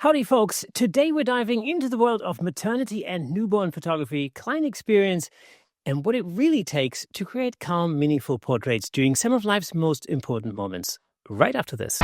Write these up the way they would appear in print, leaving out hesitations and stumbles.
Howdy, folks. Today we're diving into the world of maternity and newborn photography, client experience, and what it really takes to create calm, meaningful portraits during some of life's most important moments. Right after this.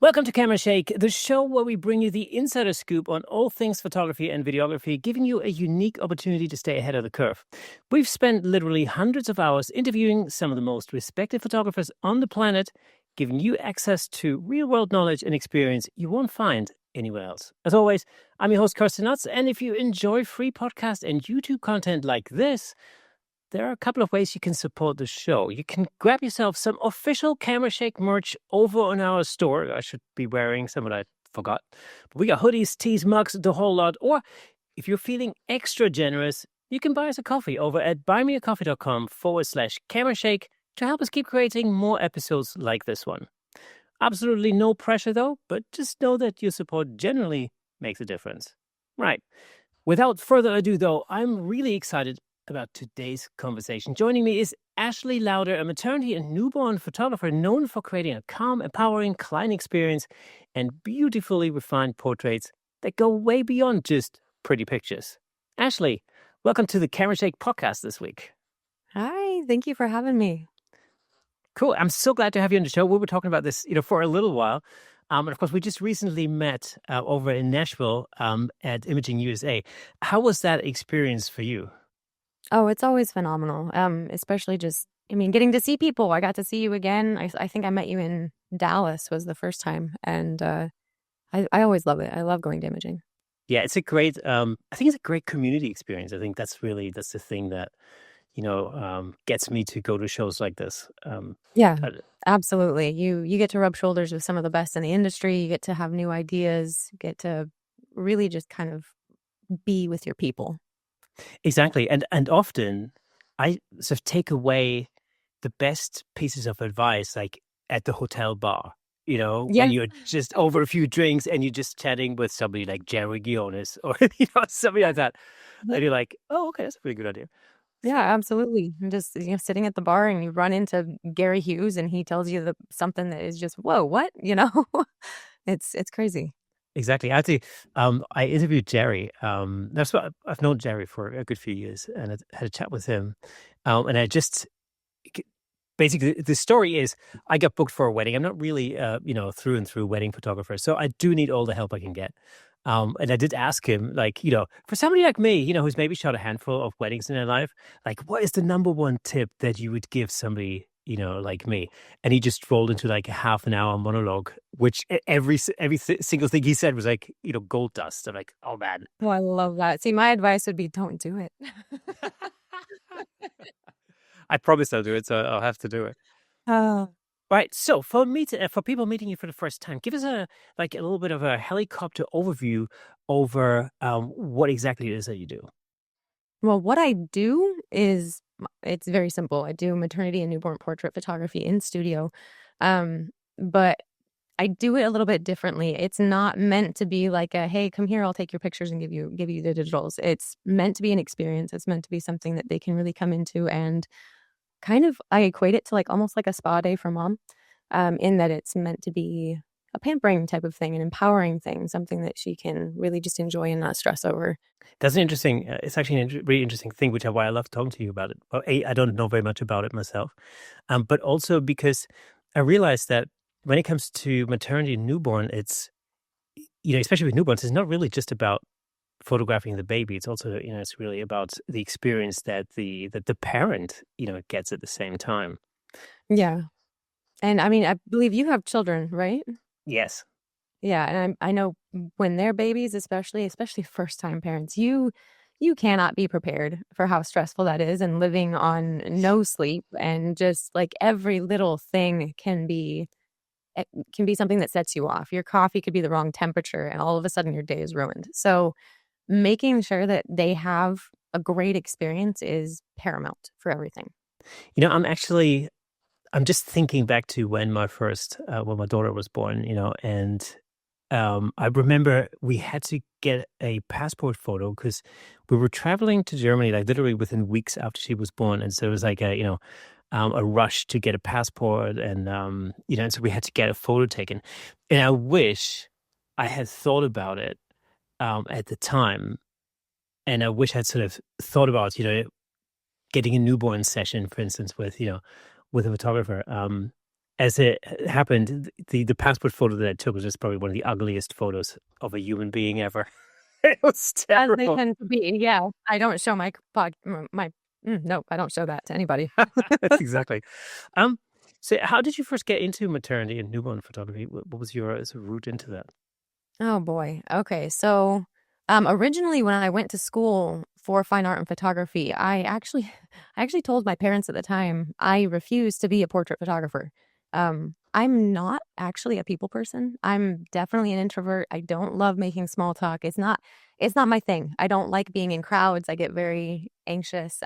Welcome to Camera Shake, the show where we bring you the insider scoop on all things photography and videography, giving you a unique opportunity to stay ahead of the curve. We've spent literally hundreds of hours interviewing some of the most respected photographers on the planet, giving you access to real-world knowledge and experience you won't find anywhere else. As always, I'm your host, Kirsten Nuts, and if you enjoy free podcast and YouTube content like this, there are a couple of ways you can support the show. You can grab yourself some official Camera Shake merch over on our store. I should be wearing some, but I forgot. But we got hoodies, tees, mugs, the whole lot. Or if you're feeling extra generous, you can buy us a coffee over at buymeacoffee.com/Camera Shake to help us keep creating more episodes like this one. Absolutely no pressure though, but just know that your support generally makes a difference. Right. Without further ado though, I'm really excited about today's conversation. Joining me is Ashley Lowder, a maternity and newborn photographer known for creating a calm, empowering client experience and beautifully refined portraits that go way beyond just pretty pictures. Ashley, welcome to the Camera Shake podcast this week. Hi, thank you for having me. Cool. I'm so glad to have you on the show. We were talking about this, for a little while. And of course, we just recently met over in Nashville at Imaging USA. How was that experience for you? Oh, it's always phenomenal. Especially getting to see people. I got to see you again. I think I met you in Dallas was the first time. And I always love it. I love going to imaging. Yeah, it's a great, I think it's a great community experience. I think that's the thing that, gets me to go to shows like this. Yeah, absolutely. You get to rub shoulders with some of the best in the industry. You get to have new ideas, get to really just kind of be with your people. Exactly. And often I sort of take away the best pieces of advice, like at the hotel bar, when you're just over a few drinks and you're just chatting with somebody like Jerry Guiones or, somebody like that. And you're like, oh, okay, that's a pretty good idea. Yeah, absolutely. And just sitting at the bar and you run into Gary Hughes and he tells you something that is just, whoa, what? It's crazy. Exactly. Actually, I interviewed Jerry. That's what I've known Jerry for a good few years, and I had a chat with him. And I just basically the story is I got booked for a wedding. I'm not really, through and through wedding photographer, so I do need all the help I can get. And I did ask him, for somebody like me, who's maybe shot a handful of weddings in their life, what is the number one tip that you would give somebody, like me? And he just rolled into like a half an hour monologue, which every single thing he said was like, gold dust. I'm like, oh man. Oh, I love that. See, my advice would be don't do it. I promise I'll do it, so I'll have to do it. Right. So for people meeting you for the first time, give us a little bit of a helicopter overview over what exactly it is that you do. Well, what I do is it's very simple. I do maternity and newborn portrait photography in studio, but I do it a little bit differently. It's not meant to be like a, hey, come here, I'll take your pictures and give you the digitals. It's meant to be an experience. It's meant to be something that they can really come into and kind of, I equate it to almost like a spa day for mom, in that it's meant to be a pampering type of thing, an empowering thing, something that she can really just enjoy and not stress over. That's interesting. It's actually a really interesting thing, which is why I love talking to you about it. Well, I don't know very much about it myself, but also because I realized that when it comes to maternity and newborn, it's, especially with newborns, it's not really just about photographing the baby. It's also, it's really about the experience that the parent, gets at the same time. Yeah. And I believe you have children, right? Yes. Yeah. And I know when they're babies, especially first-time parents, you cannot be prepared for how stressful that is, and living on no sleep and just every little thing can be something that sets you off. Your coffee could be the wrong temperature and all of a sudden your day is ruined. So making sure that they have a great experience is paramount for everything. I'm just thinking back to when my daughter was born, and I remember we had to get a passport photo because we were traveling to Germany, literally within weeks after she was born. And so it was a rush to get a passport, and and so we had to get a photo taken. And I wish I had thought about it at the time, and I wish I'd sort of thought about getting a newborn session, for instance, with a photographer. As it happened, the passport photo that I took was just probably one of the ugliest photos of a human being ever. It was As they terrible. tend to be, yeah. I don't show nope, I don't show that to anybody. That's exactly. Um, so how did you first get into maternity and newborn photography? What was your sort of route into that? Oh boy. Okay. So, originally when I went to school for fine art and photography, I actually told my parents at the time I refused to be a portrait photographer. I'm not actually a people person. I'm definitely an introvert. I don't love making small talk. It's not my thing. I don't like being in crowds. I get very anxious.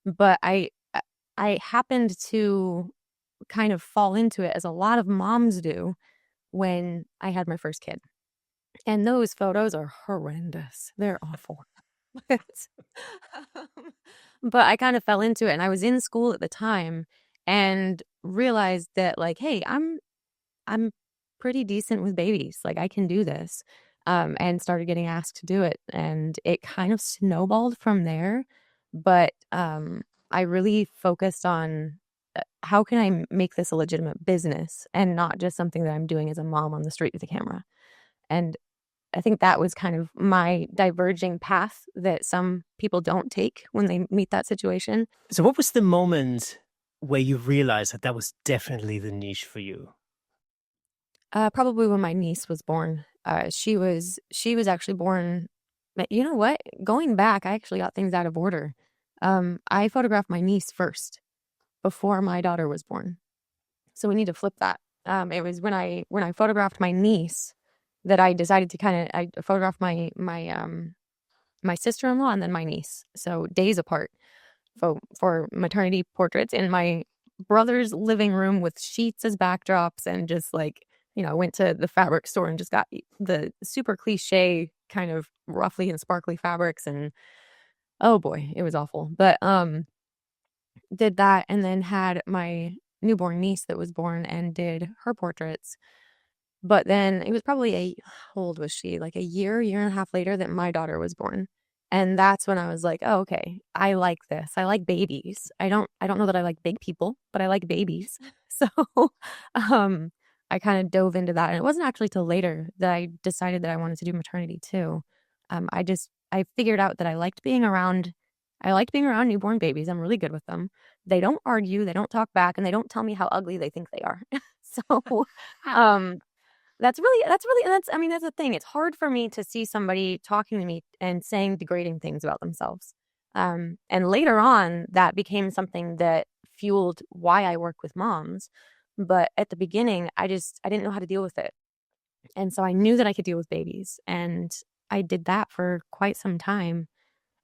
But I happened to kind of fall into it as a lot of moms do when I had my first kid. And those photos are horrendous. They're awful. But um, but I kind of fell into it, and I was in school at the time and realized that, like, hey, I'm pretty decent with babies. Like, I can do this. And started getting asked to do it, and it kind of snowballed from there. But I really focused on how can I make this a legitimate business and not just something that I'm doing as a mom on the street with a camera. And I think that was kind of my diverging path that some people don't take when they meet that situation. So what was the moment where you realized that that was definitely the niche for you? Probably when my niece was born. She was actually born. You know what? Going back, I actually got things out of order. I photographed my niece first before my daughter was born. So we need to flip that. It was when I photographed my niece that I decided to I photographed my sister-in-law and then my niece. So days apart for maternity portraits in my brother's living room with sheets as backdrops, and just like, went to the fabric store and just got the super cliche kind of roughly and sparkly fabrics, and oh boy, it was awful. But did that, and then had my newborn niece that was born and did her portraits. But then it was probably how old was she? Like a year and a half later that my daughter was born. And that's when I was like, oh, okay, I like this. I like babies. I don't know that I like big people, but I like babies. So um I kind of dove into that. And it wasn't actually till later that I decided that I wanted to do maternity too. I figured out that I liked being around newborn babies. I'm really good with them. They don't argue, they don't talk back, and they don't tell me how ugly they think they are. So um I mean, that's the thing. It's hard for me to see somebody talking to me and saying degrading things about themselves. And later on, that became something that fueled why I work with moms. But at the beginning, I didn't know how to deal with it. And so I knew that I could deal with babies. And I did that for quite some time.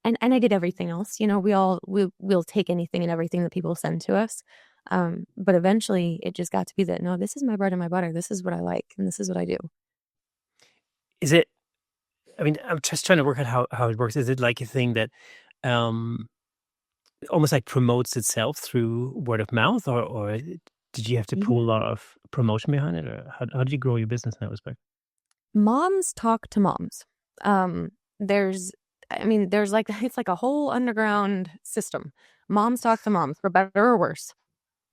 And I did everything else. We'll take anything and everything that people send to us. But eventually it just got to be that, no, this is my bread and my butter. This is what I like, and this is what I do. Is it, I mean, I'm just trying to work out how it works. Is it like a thing that um almost like promotes itself through word of mouth, or did you have to pull a Yeah. lot of promotion behind it, or how did you grow your business in that respect? Moms talk to moms. Um, there's, I mean, there's like, it's like a whole underground system. Moms talk to moms, for better or worse.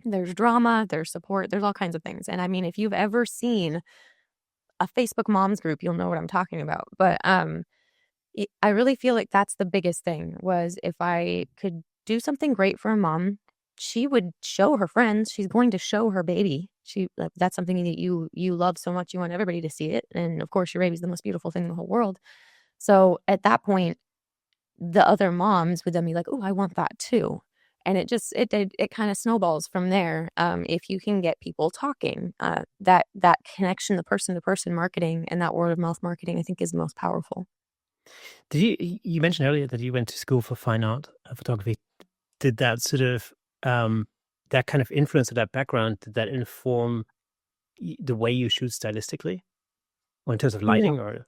There's drama, there's support, there's all kinds of things. And I mean, if you've ever seen a Facebook moms group, you'll know what I'm talking about. But I really feel like that's the biggest thing, was if I could do something great for a mom, she would show her friends. She's going to show her baby. That's something that you love so much. You want everybody to see it, and of course, your baby's the most beautiful thing in the whole world. So at that point, the other moms would then be like, "Oh, I want that too." And it kind of snowballs from there. If you can get people talking, that connection, the person to person marketing, and that word of mouth marketing, I think, is the most powerful. You mentioned earlier that you went to school for fine art photography. Did that sort of that kind of influence or that background, did that inform the way you shoot stylistically, or in terms of No. lighting, or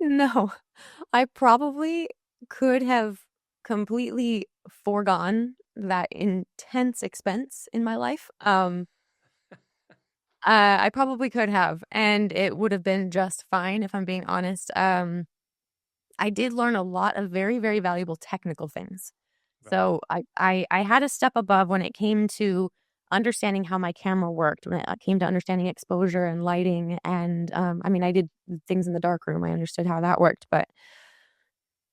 No, I probably could have completely foregone that intense expense in my life. I probably could have, and it would have been just fine if I'm being honest. I did learn a lot of very, very valuable technical things. Right. So I had a step above when it came to understanding how my camera worked, when it came to understanding exposure and lighting. And I mean, I did things in the dark room. I understood how that worked, but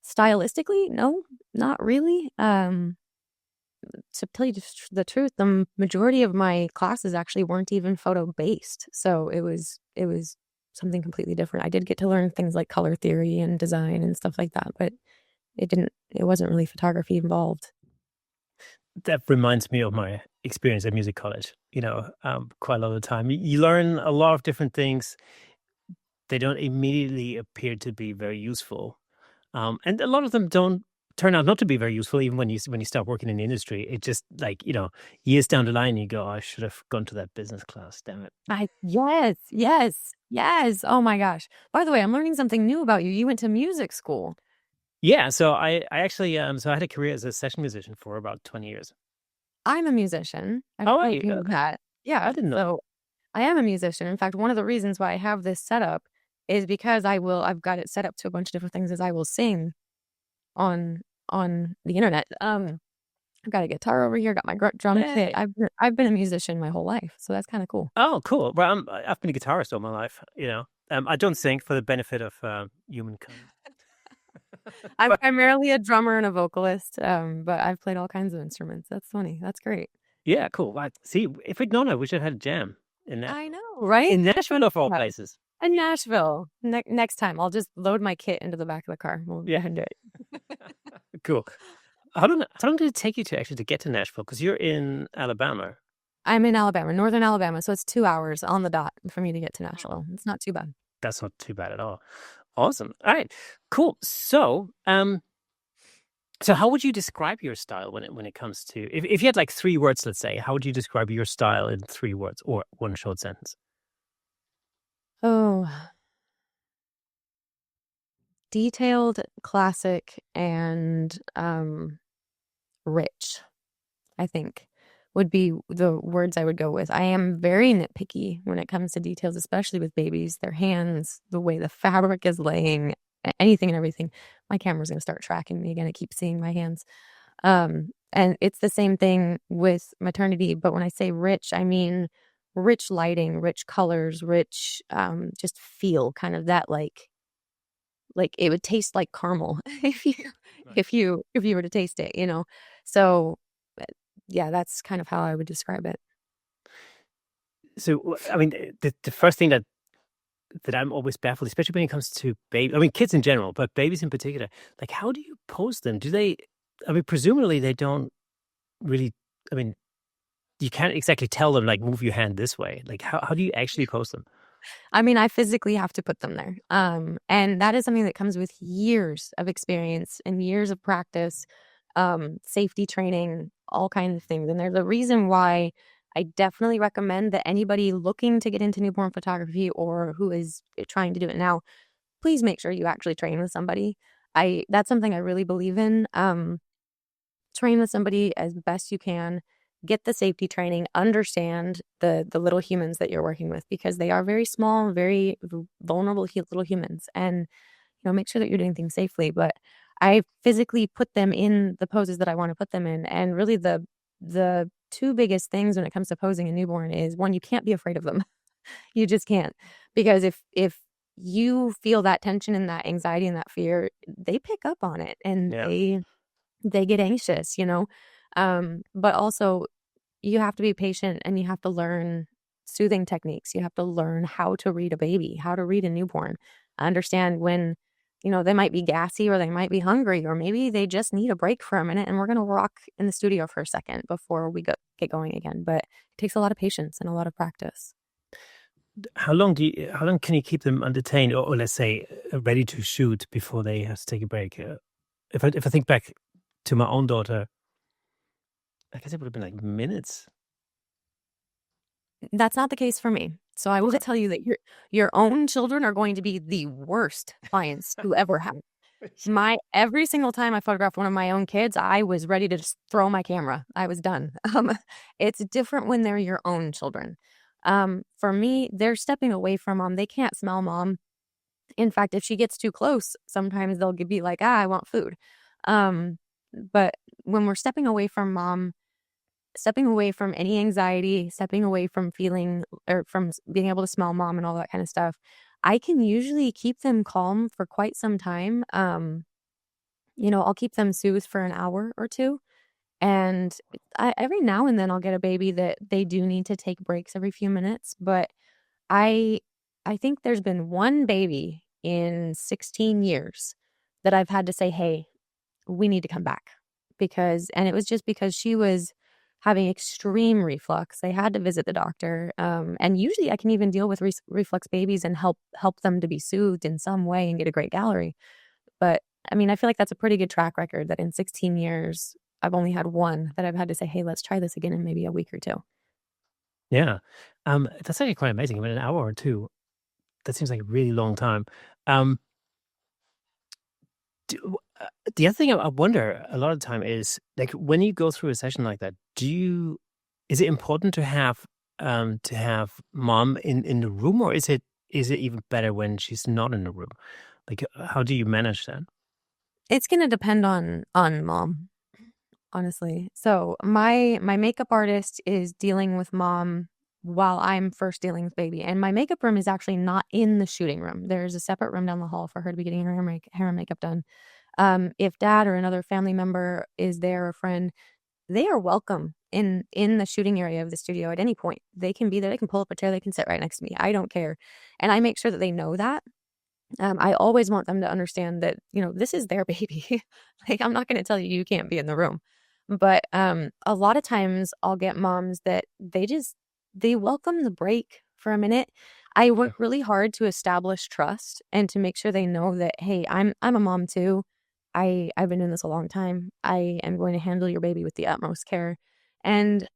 stylistically, no, not really. To tell you the truth, the majority of my classes actually weren't even photo based. So it was something completely different. I did get to learn things like color theory and design and stuff like that, but it wasn't really photography involved. That reminds me of my experience at music college. Quite a lot of the time, you learn a lot of different things. They don't immediately appear to be very useful, and a lot of them don't turn out not to be very useful. Even when you start working in the industry, it just like years down the line, you go, "Oh, I should have gone to that business class. Damn it." I Yes, yes, yes. Oh my gosh. By the way, I'm learning something new about you. You went to music school. Yeah, so I actually so I had a career as a session musician for about 20 years. I'm a musician. I Oh, don't are know if you? you know Okay. that. I Yeah. didn't know. So I am a musician. In fact, one of the reasons why I have this setup is because I've got it set up to a bunch of different things as I will sing on on the internet. I've got a guitar over here, got my drum kit. Hey. I've been a musician my whole life, so that's kind of cool. Oh, cool. Well, I've been a guitarist all my life. I don't sing for the benefit of humankind. I'm But primarily a drummer and a vocalist, but I've played all kinds of instruments. That's funny. That's great. yeah, cool. See, if we'd known it, we should have had a jam in I Nashville. know, right? In Nashville, of all Yeah. places. In Nashville. Next time, I'll just load my kit into the back of the car. We'll go Yeah, ahead and do it. cool. How long did it take you to get to Nashville? Because you're in Alabama. I'm in Alabama, northern Alabama, so it's 2 hours on the dot for me to get to Oh, Nashville. It's not too bad. that's not too bad at all. Awesome. All right, cool. So how would you describe your style when it comes to if you had like 3 words, let's say, how would you describe your style in 3 words or one short sentence? Oh, detailed, classic, and rich, I think, would be the words I would go with. I am very nitpicky when it comes to details, especially with babies, their hands, the way the fabric is laying, anything and everything. My camera's going to start tracking me again. I keep seeing my hands. And it's the same thing with maternity. But when I say rich, I mean rich lighting, rich colors, rich, just feel kind of that like it would taste like caramel if you Right. if you were to taste it. So uh, yeah, that's kind of how I would describe it. So I mean, the first thing that I'm always baffled, especially when it comes to baby. I mean, kids in general, but babies in particular. Like, how do you pose them? Do they? I mean, presumably they don't really. I mean, you can't exactly tell them like move your hand this way. Like, how do you actually pose them? I mean, I physically have to put them there. And that is something that comes with years of experience and years of practice, safety training, all kinds of things. And there's a reason why I definitely recommend that anybody looking to get into newborn photography or who is trying to do it now, please make sure you actually train with somebody. That's something I really believe in. Train with somebody as best you can, get the safety training, understand the little humans that you're working with because they are very small, very vulnerable little humans, and make sure that you're doing things safely. But I physically put them in the poses that I want to put them in, and really the two biggest things when it comes to posing a newborn is one, you can't be afraid of them. You just can't, because if you feel that tension and that anxiety and that fear, they pick up on it and Yeah. they get anxious. But also you have to be patient and you have to learn soothing techniques. You have to learn how to read a baby, how to read a newborn, understand when, they might be gassy or they might be hungry, or maybe they just need a break for a minute and we're going to rock in the studio for a second before we get going again. But it takes a lot of patience and a lot of practice. How long can you keep them entertained or let's say ready to shoot before they have to take a break? If I think back to my own daughter, I guess it would have been like minutes. That's not the case for me. So I will Okay. tell you that your own children are going to be the worst clients you ever have. Every single time I photographed one of my own kids, I was ready to just throw my camera. I was done. It's different when they're your own children. For me, they're stepping away from mom. They can't smell mom. In fact, if she gets too close, sometimes they'll be like, I want food. Um, but when we're stepping away from mom, stepping away from any anxiety, stepping away from feeling or from being able to smell mom and all that kind of stuff, I can usually keep them calm for quite some time. I'll keep them soothed for an hour or two. And every now and then I'll get a baby that they do need to take breaks every few minutes. But I I think there's been one baby in 16 years that I've had to say, hey, we need to come back and it was just because she was having extreme reflux. They had to visit the doctor. And usually I can even deal with reflux babies and help them to be soothed in some way and get a great gallery. But I mean, I feel like that's a pretty good track record that in 16 years, I've only had one that I've had to say, hey, let's try this again in maybe a week or two. Yeah. That's actually quite amazing. I mean, an hour or two, that seems like a really long time. Um, the other thing I wonder a lot of the time is like when you go through a session like that, is it important to have mom in the room, or is it even better when she's not in the room? Like, how do you manage that? It's going to depend on mom, honestly. So my makeup artist is dealing with mom while I'm first dealing with baby. And my makeup room is actually not in the shooting room. There's a separate room down the hall for her to be getting her hair and makeup done. If dad or another family member is there, a friend, they are welcome in the shooting area of the studio at any point. They can be there. They can pull up a chair. They can sit right next to me. I don't care. And I make sure that they know that. I always want them to understand that, this is their baby. Like, I'm not going to tell you you can't be in the room. But a lot of times I'll get moms that they welcome the break for a minute. I work really hard to establish trust and to make sure they know that, hey, I'm a mom too. I've been doing this a long time. I am going to handle your baby with the utmost care. And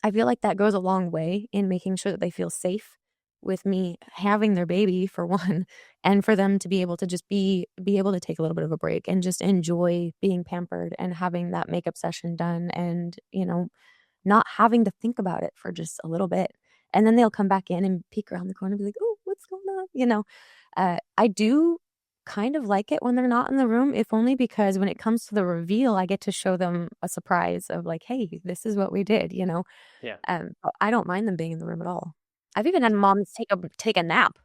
I feel like that goes a long way in making sure that they feel safe with me having their baby, for one, and for them to be able to just be able to take a little bit of a break and just enjoy being pampered and having that makeup session done and, not having to think about it for just a little bit. And then they'll come back in and peek around the corner and be like, "Oh, what's going on?" I do kind of like it when they're not in the room, if only because when it comes to the reveal, I get to show them a surprise of like, "Hey, this is what we did." Yeah. But I don't mind them being in the room at all. I've even had moms take a nap.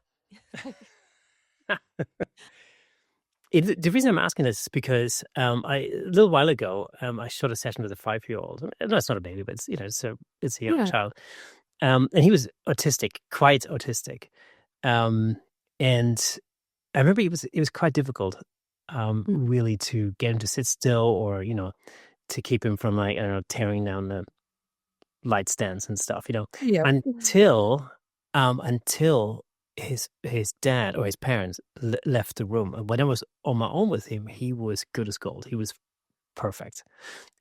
The reason I'm asking this is because a little while ago I shot a session with a 5-year-old. No, it's not a baby, but it's a young Yeah. child, and he was autistic, quite autistic, and I remember it was quite difficult, Mm. really to get him to sit still, or to keep him from, like, I don't know, tearing down the light stands and stuff, Yep. until his dad or his parents left the room. And when I was on my own with him, he was good as gold. He was perfect,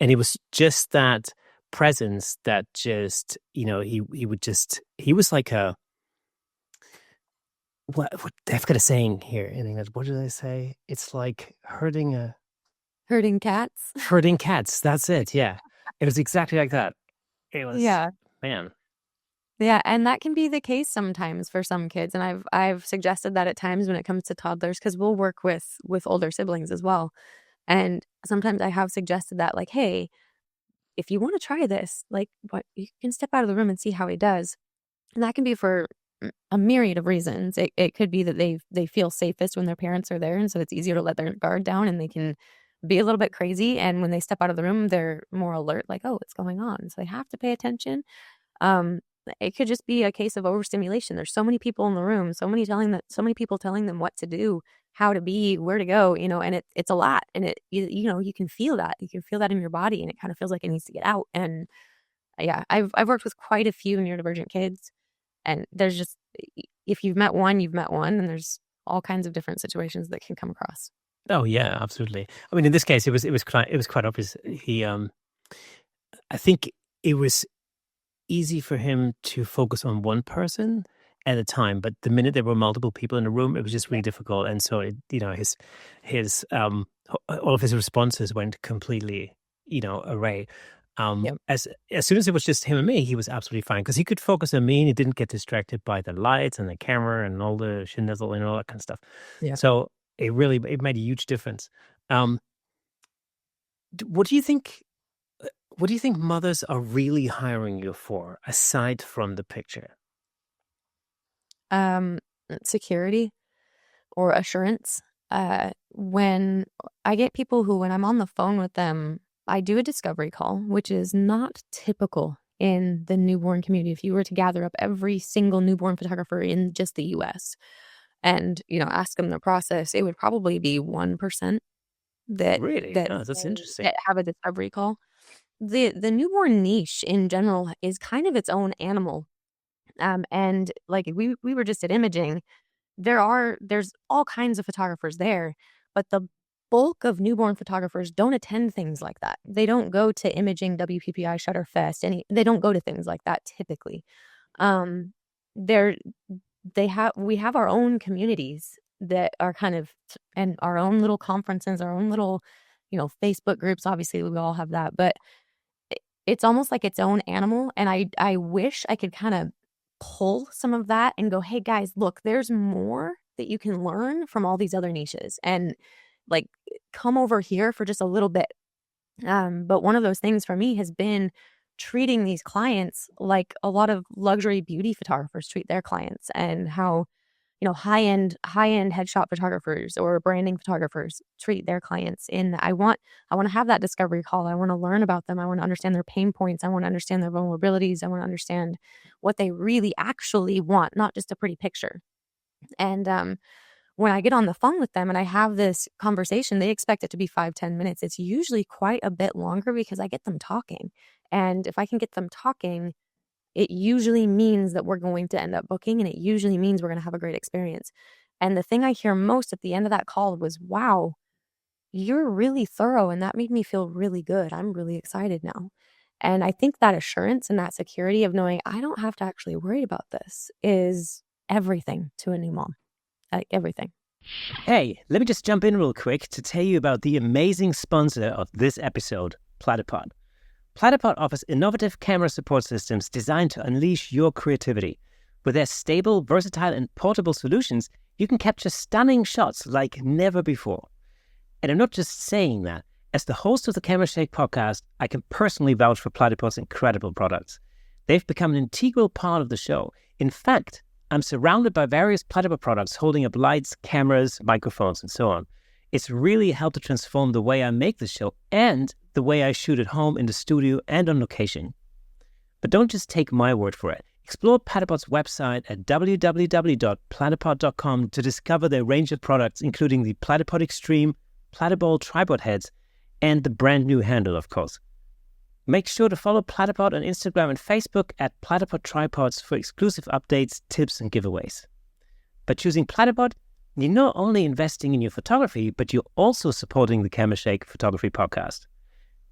and it was just that presence that just he was like a what I've got a saying here in English. What did I say? It's like Herding cats. herding cats. That's it. Yeah, it was exactly like that. It was, Yeah. man. Yeah, and that can be the case sometimes for some kids, and I've suggested that at times when it comes to toddlers, because 'cause we'll work with older siblings as well, and sometimes I have suggested that, like, "Hey, if you wanna try this, like, what you can step out of the room and see how he does." And that can be for a myriad of reasons. It could be that they feel safest when their parents are there, and so it's easier to let their guard down, and they can be a little bit crazy, and when they step out of the room, they're more alert, like, "Oh, what's going on?" So they have to pay attention. Um, it could just be a case of overstimulation. There's so many people in the room, so many people telling them what to do, how to be, where to go, and it's a lot. And you can feel that. You can feel that in your body, and it kind of feels like it needs to get out. And yeah, I've worked with quite a few neurodivergent kids, and there's just if you've met one, you've met one, and there's all kinds of different situations that can come across. Oh yeah, absolutely. I mean, in this case, it was quite obvious. I think it was easy for him to focus on one person, at a time. But the minute there were multiple people in a room, it was just really difficult. And so, his all of his responses went completely, array. Yep. As soon as it was just him and me, he was absolutely fine because he could focus on me and he didn't get distracted by the lights and the camera and all the schnizzle and all that kind of stuff. Yeah. So it made a huge difference. Um, what do you think? What do you think mothers are really hiring you for, aside from the picture? Um, Security or assurance. When I get people who, when I'm on the phone with them, I do a discovery call, which is not typical in the newborn community. If you were to gather up every single newborn photographer in just the US and, ask them the process, it would probably be 1% that Really? that Oh, that's interesting. that have a discovery call. The newborn niche in general is kind of its own animal. And like we were just at imaging, there's all kinds of photographers there, but the bulk of newborn photographers don't attend things like that. They don't go to imaging, WPPI, Shutterfest, they don't go to things like that typically. Um, they're we have our own communities that are kind of, and our own little conferences, our own little, Facebook groups. Obviously, we all have that, but it's almost like its own animal. And I wish I could kind of pull some of that and go, hey guys, look, there's more that you can learn from all these other niches, and like come over here for just a little bit. But one of those things for me has been treating these clients like a lot of luxury beauty photographers treat their clients, and how high-end headshot photographers or branding photographers treat their clients. And I want to have that discovery call. I want to learn about them. I want to understand their pain points. I want to understand their vulnerabilities. I want to understand what they really actually want, not just a pretty picture. And when I get on the phone with them and I have this conversation, they expect it to be 5-10 minutes. It's usually quite a bit longer because I get them talking. And if I can get them talking, it usually means that we're going to end up booking, and it usually means we're going to have a great experience. And the thing I hear most at the end of that call was, wow, you're really thorough, and that made me feel really good. I'm really excited now. And I think that assurance and that security of knowing I don't have to actually worry about this is everything to a new mom. Like everything. Hey, let me just jump in real quick to tell you about the amazing sponsor of this episode, Platypod. Platypod offers innovative camera support systems designed to unleash your creativity. With their stable, versatile, and portable solutions, you can capture stunning shots like never before. And I'm not just saying that. As the host of the Camera Shake podcast, I can personally vouch for Platypod's incredible products. They've become an integral part of the show. In fact, I'm surrounded by various Platypod products holding up lights, cameras, microphones, and so on. It's really helped to transform the way I make the show and the way I shoot at home, in the studio, and on location. But don't just take my word for it. Explore Platypod's website at www.platypod.com to discover their range of products, including the Platypod Extreme, Platypod tripod heads, and the brand new handle, of course. Make sure to follow Platypod on Instagram and Facebook at Platypod Tripods for exclusive updates, tips, and giveaways. By choosing Platypod, you're not only investing in your photography, but you're also supporting the Camera Shake Photography Podcast.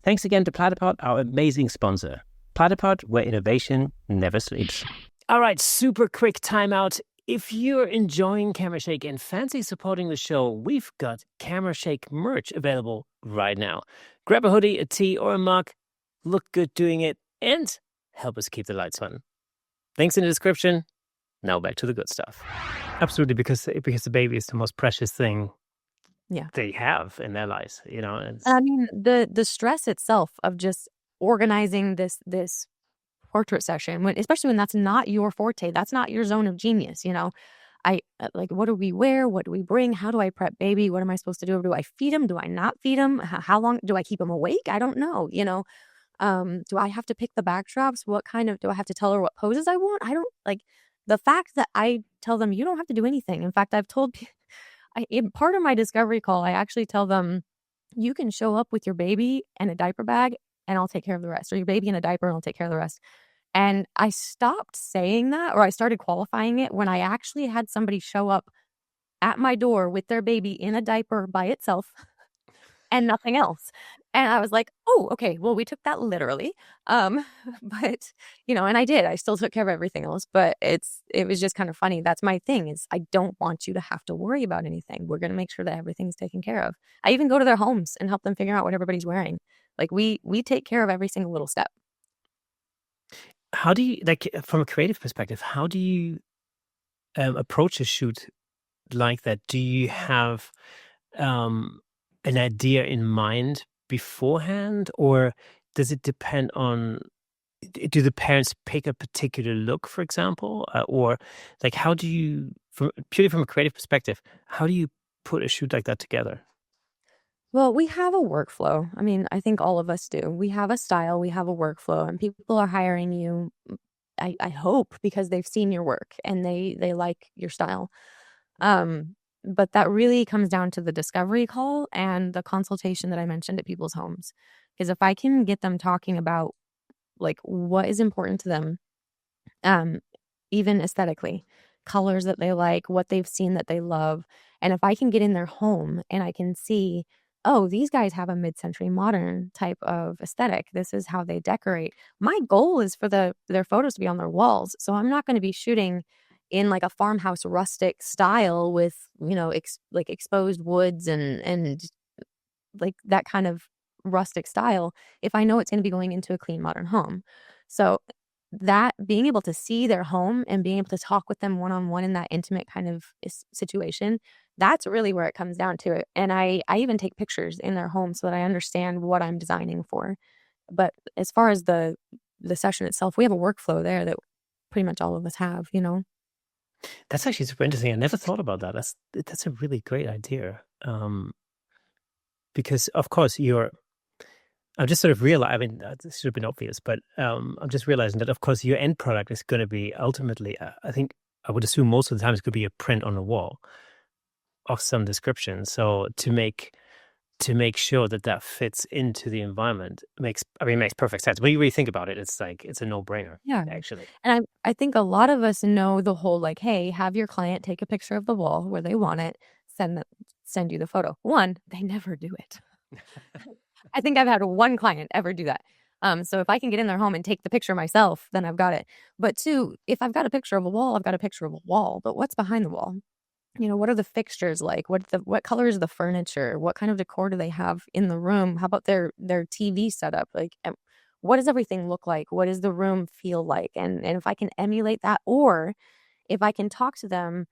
Thanks again to Platypod, our amazing sponsor. Platypod, where innovation never sleeps. All right, super quick timeout. If you're enjoying Camera Shake and fancy supporting the show, we've got Camera Shake merch available right now. Grab a hoodie, a tee, or a mug. Look good doing it, and help us keep the lights on. Links in the description. Now back to the good stuff. Absolutely, because the baby is the most precious thing they have in their lives. I mean, the stress itself of just organizing this portrait session, especially when that's not your forte, that's not your zone of genius. I like, what do we wear? What do we bring? How do I prep baby? What am I supposed to do? Do I feed him? Do I not feed him? How long do I keep him awake? I don't know. Do I have to pick the backdrops? What kind of, do I have to tell her what poses I want? I don't like the fact that I tell them, you don't have to do anything. In fact, I've told, in part of my discovery call, I actually tell them, you can show up with your baby and a diaper bag and I'll take care of the rest, or your baby in a diaper and I'll take care of the rest. And I stopped saying that, or I started qualifying it when I actually had somebody show up at my door with their baby in a diaper by itself and nothing else. And I was like, "Oh, okay. Well, we took that literally." Um, but, and I did. I still took care of everything else, but it was just kind of funny. That's my thing is I don't want you to have to worry about anything. We're going to make sure that everything's taken care of. I even go to their homes and help them figure out what everybody's wearing. Like we take care of every single little step. How do you like from a creative perspective? How do you approach a shoot like that? Do you have um, an idea in mind beforehand, or does it depend on? Do the parents pick a particular look, for example, or like how do you, from purely from a creative perspective, how do you put a shoot like that together? Well, we have a workflow. I mean, I think all of us do. We have a style, we have a workflow, and people are hiring you, I hope, because they've seen your work and they like your style. But that really comes down to the discovery call and the consultation that I mentioned at people's homes. Because if I can get them talking about like what is important to them, um, even aesthetically, colors that they like, what they've seen that they love. And if I can get in their home and I can see, oh, these guys have a mid-century modern type of aesthetic. This is how they decorate. My goal is for their photos to be on their walls. So I'm not going to be shooting in like a farmhouse rustic style with, like exposed woods and like that kind of rustic style if I know it's going to be going into a clean modern home. So that being able to see their home and being able to talk with them one on one in that intimate kind of situation, that's really where it comes down to it. And I even take pictures in their home so that I understand what I'm designing for. But as far as the session itself, we have a workflow there that pretty much all of us have. That's actually super interesting. I never thought about that. That's a really great idea. Because of course I'm just sort of realizing, I mean, this should have been obvious, but I'm just realizing that, of course, your end product is going to be ultimately, I think, I would assume most of the time it's going to be a print on the wall of some description. So to make sure that that fits into the environment makes perfect sense. When you really think about it, it's like, it's a no-brainer, Yeah. actually. And I think a lot of us know the whole like, hey, have your client take a picture of the wall where they want it, send you the photo. One, they never do it. I think I've had one client ever do that. So if I can get in their home and take the picture myself, then I've got it. But two, if I've got a picture of a wall, I've got a picture of a wall. But what's behind the wall? What are the fixtures like? What color is the furniture? What kind of decor do they have in the room? How about their TV setup? Like, what does everything look like? What does the room feel like? And if I can emulate that, or if I can talk to them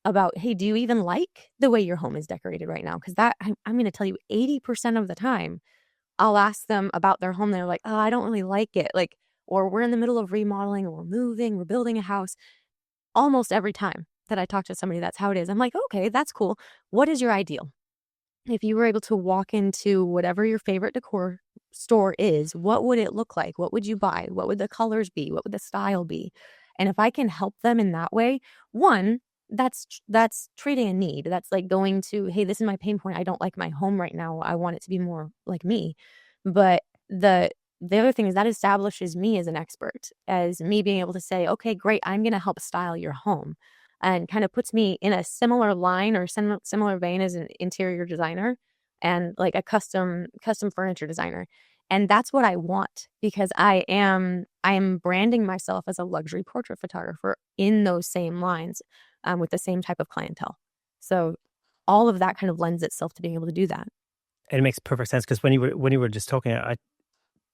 about, hey, do you even like the way your home is decorated right now? Because I'm going to tell you, 80% of the time, I'll ask them about their home. They're like, oh, I don't really like it. Like, or we're in the middle of remodeling, or we're moving, we're building a house. Almost every time that I talk to somebody, that's how it is. I'm like, okay, that's cool. What is your ideal? If you were able to walk into whatever your favorite decor store is, what would it look like? What would you buy? What would the colors be? What would the style be? And if I can help them in that way, one, that's treating a need. That's like going to, hey, this is my pain point. I don't like my home right now. I want it to be more like me. But the other thing is that establishes me as an expert, as me being able to say, okay, great, I'm going to help style your home, and kind of puts me in a similar line or similar vein as an interior designer and like a custom furniture designer. And that's what I want, because I am branding myself as a luxury portrait photographer in those same lines, with the same type of clientele. So all of that kind of lends itself to being able to do that. And it makes perfect sense because when you were just talking,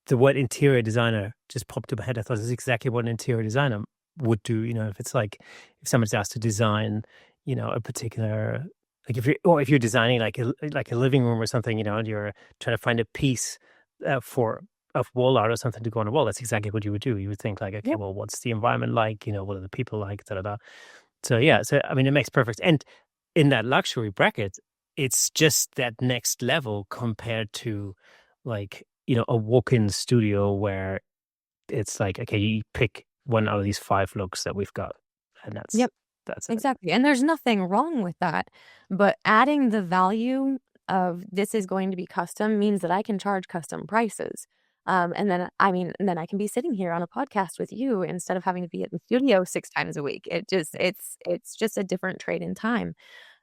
the word interior designer just popped in my head. I thought this is exactly what an interior designer would do. If it's like if someone's asked to design, a particular, like if you're designing like a living room or something, and you're trying to find a piece for of wall art or something to go on the wall. That's exactly what you would do. You would think like, okay, Yep. well, what's the environment like? What are the people like? Da da da. So yeah, so I mean, it makes perfect. And in that luxury bracket, it's just that next level compared to like a walk-in studio where it's like, okay, you pick one out of these 5 looks that we've got, and that's Yep. that's it. Exactly. And there's nothing wrong with that. But adding the value of this is going to be custom means that I can charge custom prices. And then I can be sitting here on a podcast with you instead of having to be at the studio 6 times a week. It's just a different trade in time.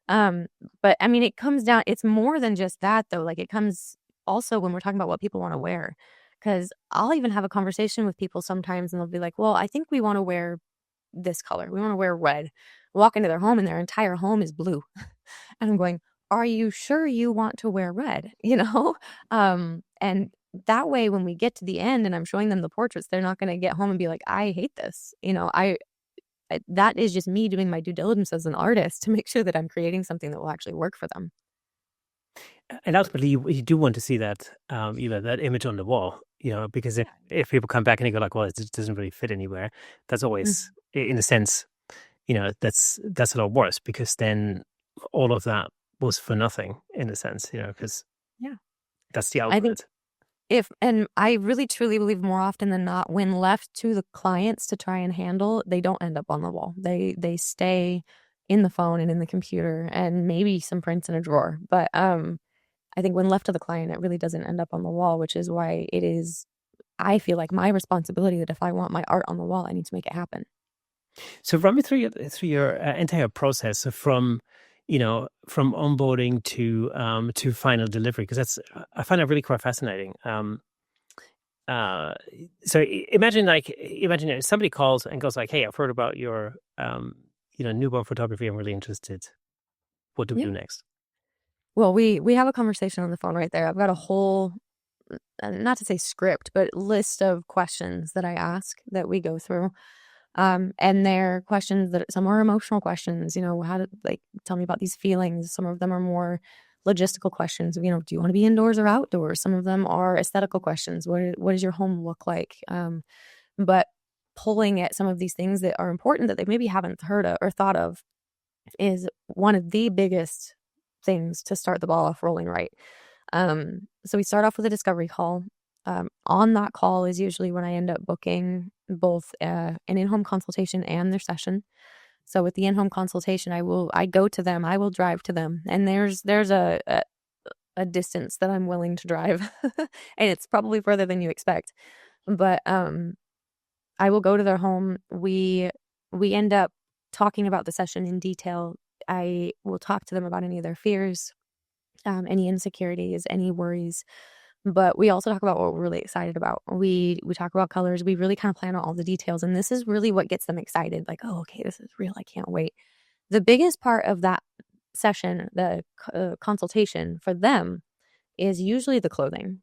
Um, but I mean, it comes down, it's more than just that though. Like it comes, also when we're talking about what people want to wear, because I'll even have a conversation with people sometimes and they'll be like, well, I think we want to wear this color. We want to wear red. Walk into their home and their entire home is blue. And I'm going, are you sure you want to wear red? And that way, when we get to the end and I'm showing them the portraits, they're not going to get home and be like, I hate this. That is just me doing my due diligence as an artist to make sure that I'm creating something that will actually work for them. And ultimately, you do want to see that, that image on the wall, because if people come back and they go like, well, it just doesn't really fit anywhere, that's always, in a sense, that's a lot worse, because then all of that was for nothing, in a sense, because Yeah. that's the I think output. and I really truly believe more often than not, when left to the clients to try and handle, they don't end up on the wall. They stay in the phone and in the computer and maybe some prints in a drawer. But I think when left to the client, it really doesn't end up on the wall, which is why it is, I feel like, my responsibility that if I want my art on the wall, I need to make it happen. So run me through your entire process, so from onboarding to final delivery, because I find that really quite fascinating. Uh, so imagine somebody calls and goes like, "Hey, I've heard about your newborn photography. I'm really interested. What do we Yeah. do next?" Well, we have a conversation on the phone right there. I've got a whole, not to say script, but list of questions that I ask that we go through. And they're questions that some are emotional questions, how to, like, tell me about these feelings. Some of them are more logistical questions, do you want to be indoors or outdoors? Some of them are aesthetical questions. What does your home look like? But pulling at some of these things that are important that they maybe haven't heard of or thought of is one of the biggest things to start the ball off rolling right. So we start off with a discovery call. On that call is usually when I end up booking both an in-home consultation and their session. So with the in-home consultation, I go to them, I will drive to them, and there's a distance that I'm willing to drive, and it's probably further than you expect. But I will go to their home. We end up talking about the session in detail. I will talk to them about any of their fears, any insecurities, any worries. But we also talk about what we're really excited about. We talk about colors. We really kind of plan out all the details. And this is really what gets them excited. Like, oh, okay, this is real. I can't wait. The biggest part of that session, the consultation for them, is usually the clothing,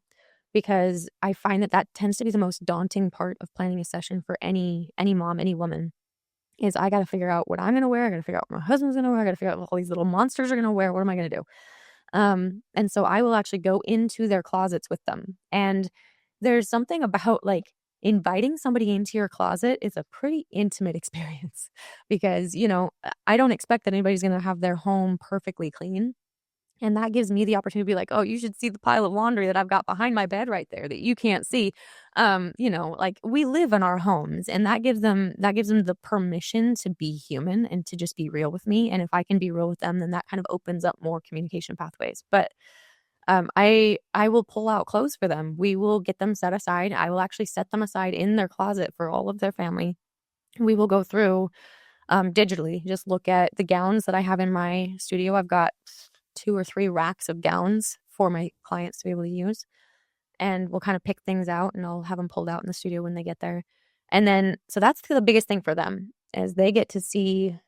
because I find that tends to be the most daunting part of planning a session for any mom, any woman. Is I got to figure out what I'm going to wear. I got to figure out what my husband's going to wear. I got to figure out what all these little monsters are going to wear. What am I going to do? And so I will actually go into their closets with them. And there's something about, like, inviting somebody into your closet is a pretty intimate experience because, I don't expect that anybody's going to have their home perfectly clean. And that gives me the opportunity to be like, oh, you should see the pile of laundry that I've got behind my bed right there that you can't see. Like, we live in our homes, and that gives them the permission to be human and to just be real with me. And if I can be real with them, then that kind of opens up more communication pathways. But I will pull out clothes for them. We will get them set aside. I will actually set them aside in their closet for all of their family. We will go through digitally, just look at the gowns that I have in my studio. I've got 2 or 3 racks of gowns for my clients to be able to use. And we'll kind of pick things out, and I'll have them pulled out in the studio when they get there. And then, so that's the biggest thing for them, is they get to see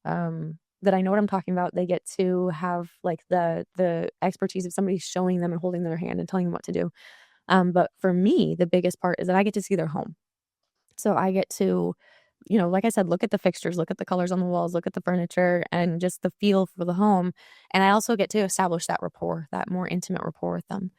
that I know what I'm talking about. They get to have, like, the expertise of somebody showing them and holding their hand and telling them what to do. But for me, the biggest part is that I get to see their home. So I get to, like I said, look at the fixtures, look at the colors on the walls, look at the furniture, and just the feel for the home. And I also get to establish that rapport, that more intimate rapport with them.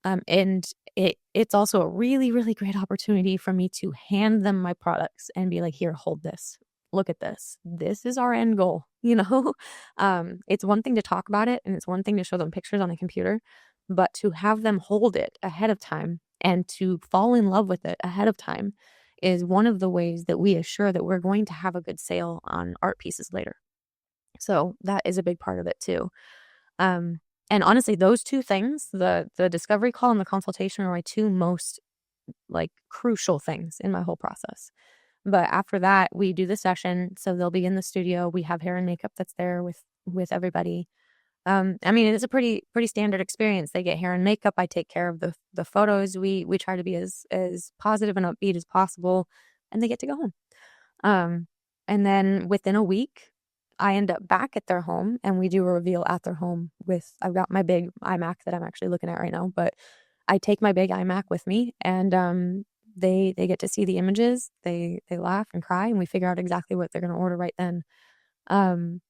And it's also a really, really great opportunity for me to hand them my products and be like, here, hold this. Look at this. This is our end goal. It's one thing to talk about it, and it's one thing to show them pictures on a computer, but to have them hold it ahead of time and to fall in love with it ahead of time is one of the ways that we assure that we're going to have a good sale on art pieces later. So that is a big part of it too. And honestly, those 2 things, the discovery call and the consultation, are my 2 most, like, crucial things in my whole process. But after that, we do the session. So they'll be in the studio. We have hair and makeup that's there with everybody. I mean, it's a pretty standard experience. They get hair and makeup. I take care of the photos. We try to be as positive and upbeat as possible, and they get to go home. Um, and then within a week, I end up back at their home, and we do a reveal at their home with I've got my big iMac that I'm actually looking at right now, but I take my big iMac with me, and they get to see the images. They laugh and cry, and we figure out exactly what they're going to order right then. Um,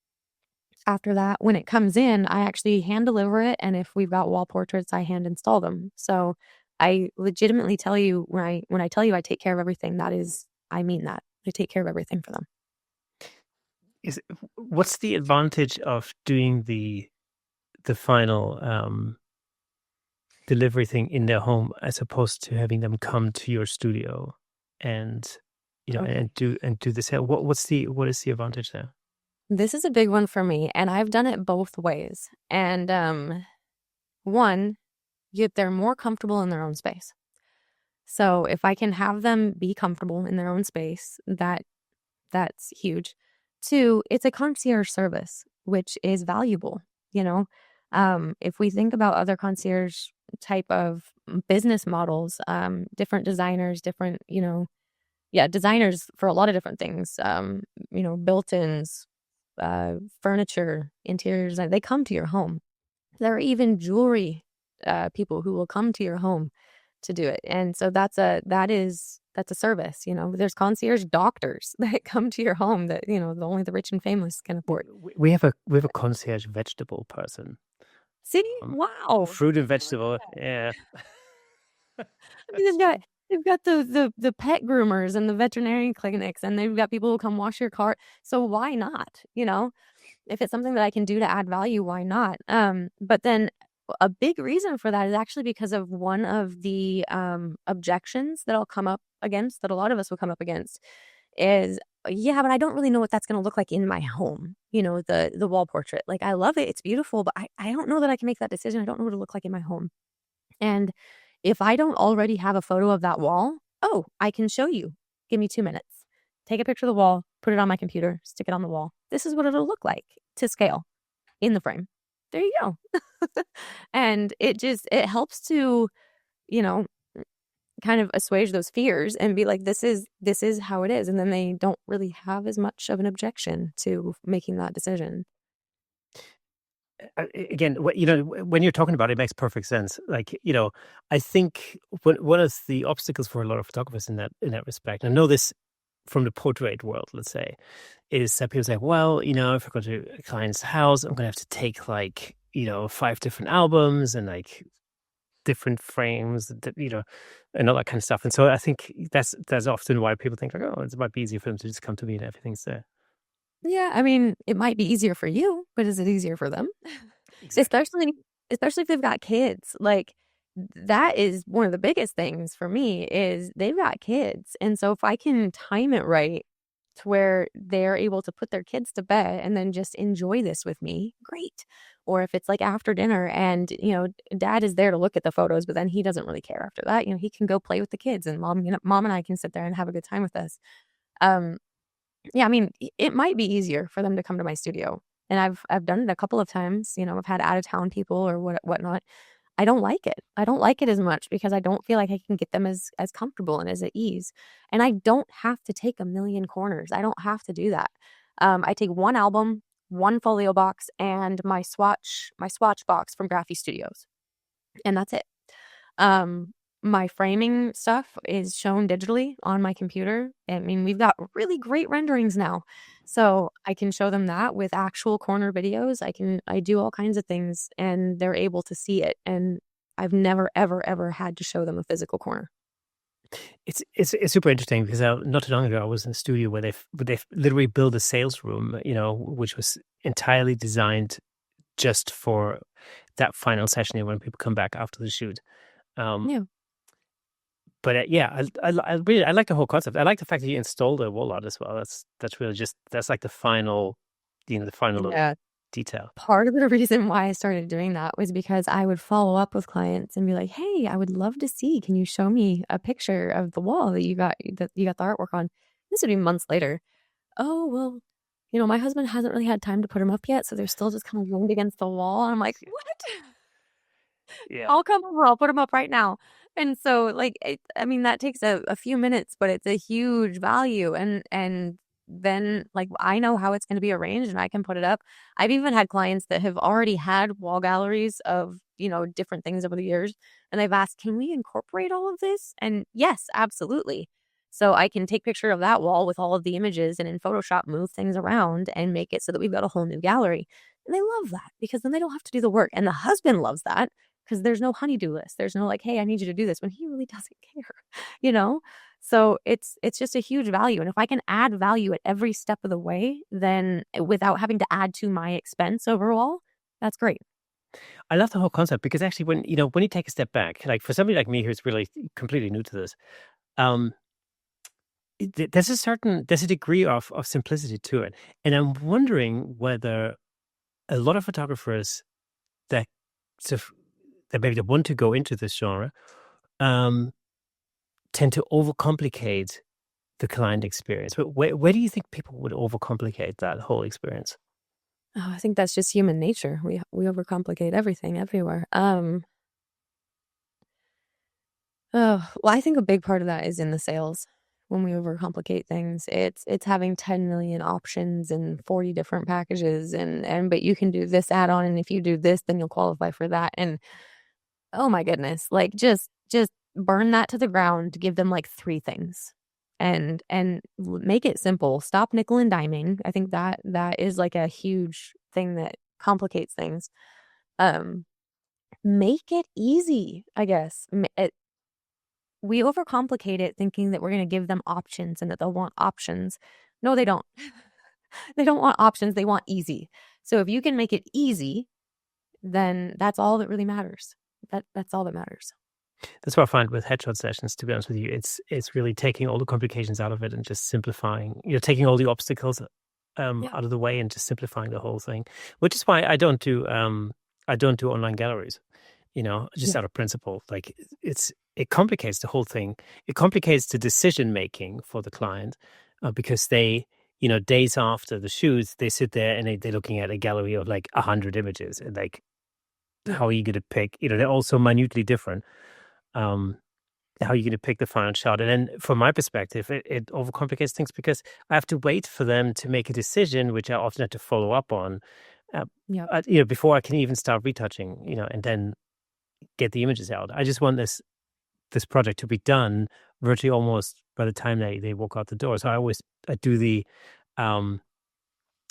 After that, when it comes in, I actually hand deliver it, and if we've got wall portraits, I hand install them. So I legitimately tell you when I tell you I take care of everything, that is I mean that. I take care of everything for them. Is what's the advantage of doing the final delivery thing in their home as opposed to having them come to your studio and Okay. and do this? What is the advantage there? This is a big one for me, and I've done it both ways. And one, they're more comfortable in their own space. So if I can have them be comfortable in their own space, that's huge. Two, it's a concierge service, which is valuable, you know. If we think about other concierge type of business models, different designers, different, yeah, designers for a lot of different things, built-ins, furniture, interior design, they come to your home. There are even jewelry people who will come to your home to do it. And so that's a service, There's concierge doctors that come to your home that, only the rich and famous can afford. We have a concierge vegetable person. See? Um, Wow. Fruit and vegetable. Yeah. I mean, they've got the pet groomers and the veterinarian clinics, and they've got people who come wash your car. So why not? If it's something that I can do to add value, why not? But then a big reason for that is actually because of one of the objections that I'll come up against, that a lot of us will come up against, is yeah, but I don't really know what that's going to look like in my home. The wall portrait. Like I love it, it's beautiful, but I don't know that I can make that decision. I don't know what it'll look like in my home. And if I don't already have a photo of that wall, oh, I can show you. Give me 2 minutes. Take a picture of the wall, put it on my computer, stick it on the wall. This is what it'll look like to scale in the frame. There you go. And it helps to, you know, kind of assuage those fears and be like, this is how it is. And then they don't really have as much of an objection to making that decision. Again, when you're talking about it, it makes perfect sense. Like, I think one of the obstacles for a lot of photographers in that respect, and I know this from the portrait world, let's say, is that people say, well, if I go to a client's house, I'm going to have to take like, 5 different albums and like different frames, and all that kind of stuff. And so I think that's often why people think like, oh, it might be easier for them to just come to me and everything's there. Yeah, I mean, it might be easier for you, but is it easier for them? Exactly. Especially especially if they've got kids. Like, that is one of the biggest things for me is they've got kids, and so if I can time it right to where they're able to put their kids to bed and then just enjoy this with me, great. Or if it's, like, after dinner and, dad is there to look at the photos, but then he doesn't really care after that, he can go play with the kids, and mom and I can sit there and have a good time with this. Um yeah, I mean, it might be easier for them to come to my studio, and I've done it a couple of times, I've had out of town people or whatnot. I don't like it. I don't like it as much because I don't feel like I can get them as comfortable and as at ease, and I don't have to take a million corners. I don't have to do that. I take one album, one folio box, and my swatch box from Graphy Studios, and that's it. Um, my framing stuff is shown digitally on my computer. I mean, we've got really great renderings now. So I can show them that with actual corner videos. I do all kinds of things and they're able to see it. And I've never, ever, ever had to show them a physical corner. It's super interesting because not too long ago I was in a studio where they've literally built a sales room, which was entirely designed just for that final session when people come back after the shoot. Um, Yeah. but yeah, I really I like the whole concept. I like the fact that you installed a wall art as well. That's really that's like the final, the final little Yeah. detail. Part of the reason why I started doing that was because I would follow up with clients and be like, "Hey, I would love to see. Can you show me a picture of the wall that you got the artwork on?" This would be months later. Oh, well, my husband hasn't really had time to put them up yet, so they're still just kind of leaned against the wall. And I'm like, what? Yeah. I'll come over. I'll put them up right now. And so, like, I mean, that takes a few minutes, but it's a huge value. And then, like, I know how it's going to be arranged, and I can put it up. I've even had clients that have already had wall galleries of, different things over the years, and they've asked, "Can we incorporate all of this?" And yes, absolutely. So I can take picture of that wall with all of the images, and in Photoshop move things around and make it so that we've got a whole new gallery. And they love that because then they don't have to do the work. And the husband loves that because there's no honeydew list. There's no like, hey, I need you to do this when he really doesn't care, you know? So it's just a huge value. And if I can add value at every step of the way, then without having to add to my expense overall, that's great. I love the whole concept because actually when you take a step back, like for somebody like me who's really completely new to this, um, there's a degree of simplicity to it. And I'm wondering whether a lot of photographers that sort of that maybe they want to go into this genre, um, tend to overcomplicate the client experience. But where do you think people would overcomplicate that whole experience? Oh, I think that's just human nature. We overcomplicate everything everywhere. Oh, well, I think a big part of that is in the sales. When we overcomplicate things, it's having 10 million options and 40 different packages and but you can do this add-on, and if you do this, then you'll qualify for that. And oh my goodness, like just burn that to the ground, give them like 3 things. And make it simple. Stop nickel and diming. I think that is like a huge thing that complicates things. Um, make it easy, I guess. We overcomplicate it thinking that we're going to give them options and that they'll want options. No, they don't. They don't want options. They want easy. So if you can make it easy, then that's all that really matters. That's all that matters. That's what I find with headshot sessions, to be honest with you. It's really taking all the complications out of it and just simplifying, taking all the obstacles Yeah. out of the way and just simplifying the whole thing. Which is why I don't do online galleries, just Yeah. out of principle. Like it complicates the whole thing. It complicates the decision making for the client, because they, days after the shoot, they sit there and they're looking at a gallery of like 100 images and like, Yeah. how are you going to pick? They're all so minutely different. Um, how are you going to pick the final shot? And then from my perspective, it overcomplicates things because I have to wait for them to make a decision, which I often have to follow up on, uh, Yep. before I can even start retouching, and then get the images out. I just want this project to be done virtually almost by the time they walk out the door. So I do um,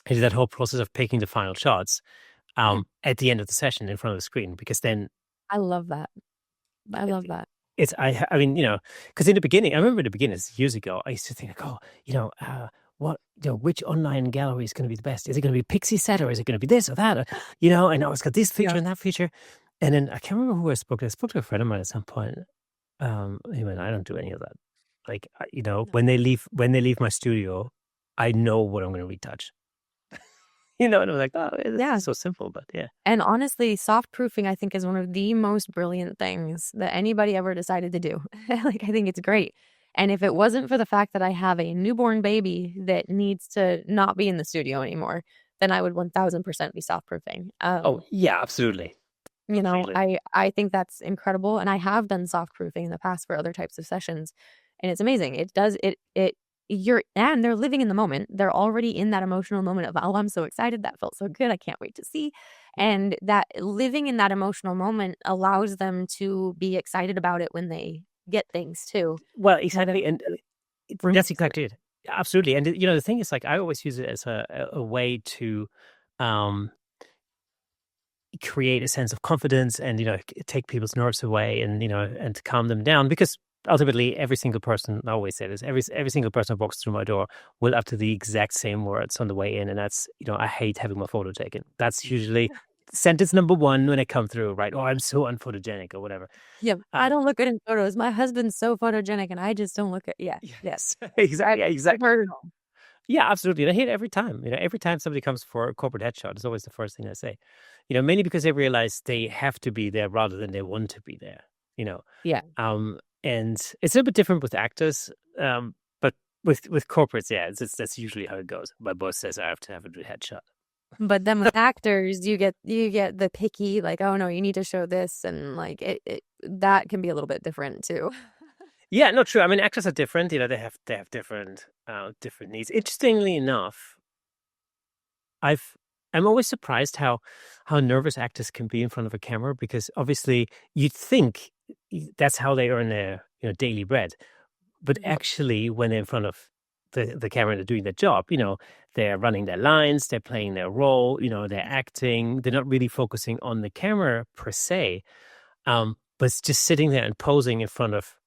I do that whole process of picking the final shots Yeah. at the end of the session in front of the screen, because then I love that. I love that. I mean, because in the beginning, I remember in the beginning, years ago, I used to think like, oh, which online gallery is going to be the best? Is it going to be Pixie Set, or is it going to be this or that? And now it's got this feature Yeah. and that feature. And then I can't remember who I spoke to. I spoke to a friend of mine at some point. He went, I don't do any of that. Like, No. when they leave my studio, I know what I'm going to retouch. And I'm like, oh, this Yeah. is so simple, but yeah. And honestly, soft proofing, I think, is one of the most brilliant things that anybody ever decided to do. Like, I think it's great. And if it wasn't for the fact that I have a newborn baby that needs to not be in the studio anymore, then I would 1000% be soft proofing. Oh, yeah, absolutely. Completely. I think that's incredible. And I have done soft proofing in the past for other types of sessions. And it's amazing. It does and they're living in the moment. They're already in that emotional moment of, oh, I'm so excited. That felt so good. I can't wait to see. And that living in that emotional moment allows them to be excited about it when they get things too. Well, Kind of exactly. And room that's for it. exactly it. Absolutely. And the thing is, like, I always use it as a way to um create a sense of confidence and take people's nerves away and and to calm them down, because ultimately every single person, I always say this, every single person who walks through my door will utter the exact same words on the way in, and that's I hate having my photo taken. That's usually sentence number one when I come through, right? Oh, I'm so unphotogenic or whatever. Yeah. I uh don't look good in photos. My husband's so photogenic and I just don't look at, yeah. Yeah. yes. Exactly. Yeah, I've exactly. heard it all. Yeah, absolutely. And I hear it every time. Every time somebody comes for a corporate headshot, it's always the first thing I say. Mainly because they realize they have to be there rather than they want to be there. You know, Yeah. and it's a bit different with actors. But With corporates, yeah, that's usually how it goes. My boss says I have to have a headshot. But then with actors, you get the picky, like, oh no, you need to show this, and like it that can be a little bit different too. Yeah, not true. I mean, actors are different. They have different different needs. Interestingly enough, I've I'm always surprised how nervous actors can be in front of a camera because obviously you'd think that's how they earn their daily bread. But Mhm. actually, when they're in front of the camera and they're doing their job, they're running their lines, they're playing their role, they're acting. They're not really focusing on the camera per se, but it's just sitting there and posing in front of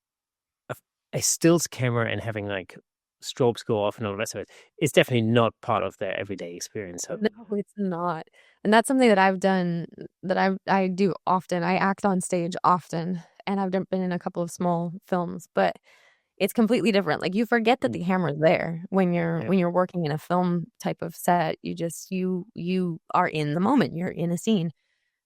a, a stills camera and having like strobes go off and all the rest of it. It's definitely not part of their everyday experience. So, No, it's not. And that's something that I've done that I do often. I act on stage often, and I've been in a couple of small films, but it's completely different. Like you forget that mm, the camera's there when you're yeah. when you're working in a film type of set. You are in the moment. You're in a scene.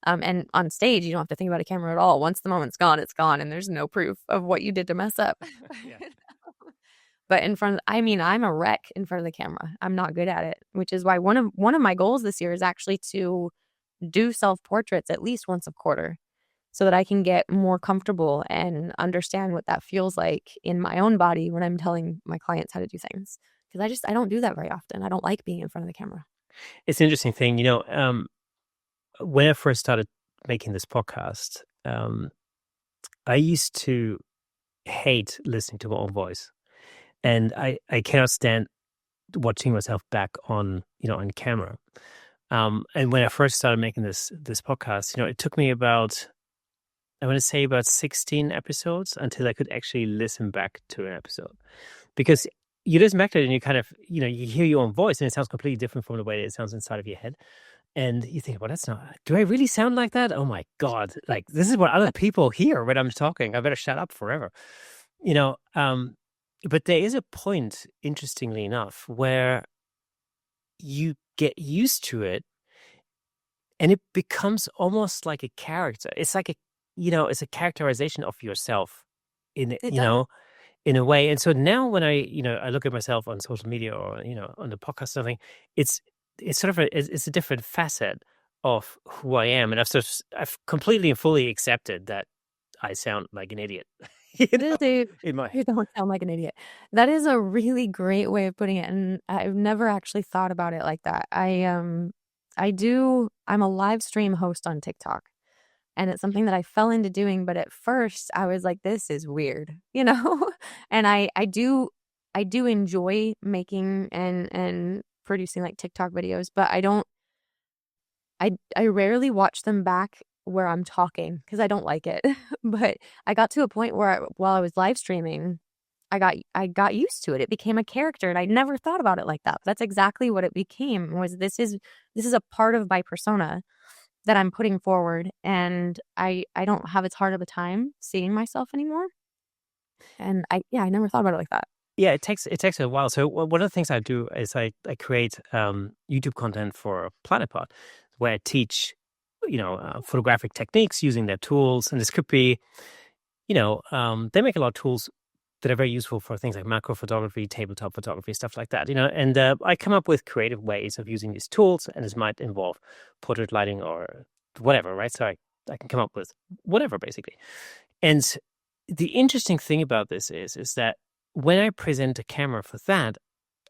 And on stage, you don't have to think about a camera at all. Once the moment's gone, it's gone, and there's no proof of what you did to mess up. Yeah. But I mean, I'm a wreck in front of the camera. I'm not good at it, which is why one of my goals this year is actually to do self-portraits at least once a quarter so that I can get more comfortable and understand what that feels like in my own body when I'm telling my clients how to do things. Because I don't do that very often. I don't like being in front of the camera. It's an interesting thing. When I first started making this podcast, I used to hate listening to my own voice. And I cannot stand watching myself back on camera. And when I first started making this podcast, it took me about I want to say about 16 episodes until I could actually listen back to an episode. Because you listen back to it and you kind of, you hear your own voice and it sounds completely different from the way it sounds inside of your head. And you think, well, that's not, do I really sound like that? Oh my God. Like, this is what other people hear when I'm talking. I better shut up forever. You know, um, but there is a point, interestingly enough, where you get used to it and it becomes almost like a character. It's like it's a characterization of yourself in, It does. in a way. And so now when I look at myself on social media or, on the podcast or something, it's, it's sort of it's a different facet of who I am. And I've completely and fully accepted that I sound like an idiot, Dude, in my you head. don't sound like an idiot. That is a really great way of putting it, and I've never actually thought about it like that. I'm a live stream host on TikTok, and it's something that I fell into doing, but at first I was like, this is weird, you know? And I do enjoy making and producing like TikTok videos, but I rarely watch them back where I'm talking because I don't like it. But I got to a point where while I was live streaming, I got used to it. It became a character, and I never thought about it like that. But that's exactly what it became. Was this is a part of my persona that I'm putting forward, and I don't have as hard of a time seeing myself anymore. And I never thought about it like that. Yeah, it takes a while. So one of the things I do is I create YouTube content for Platypod, where I teach photographic techniques using their tools, and this could be they make a lot of tools that are very useful for things like macro photography, tabletop photography, stuff like that. And I come up with creative ways of using these tools, and this might involve portrait lighting or whatever, right? So I can come up with whatever basically. And the interesting thing about this is that when I present a camera for that,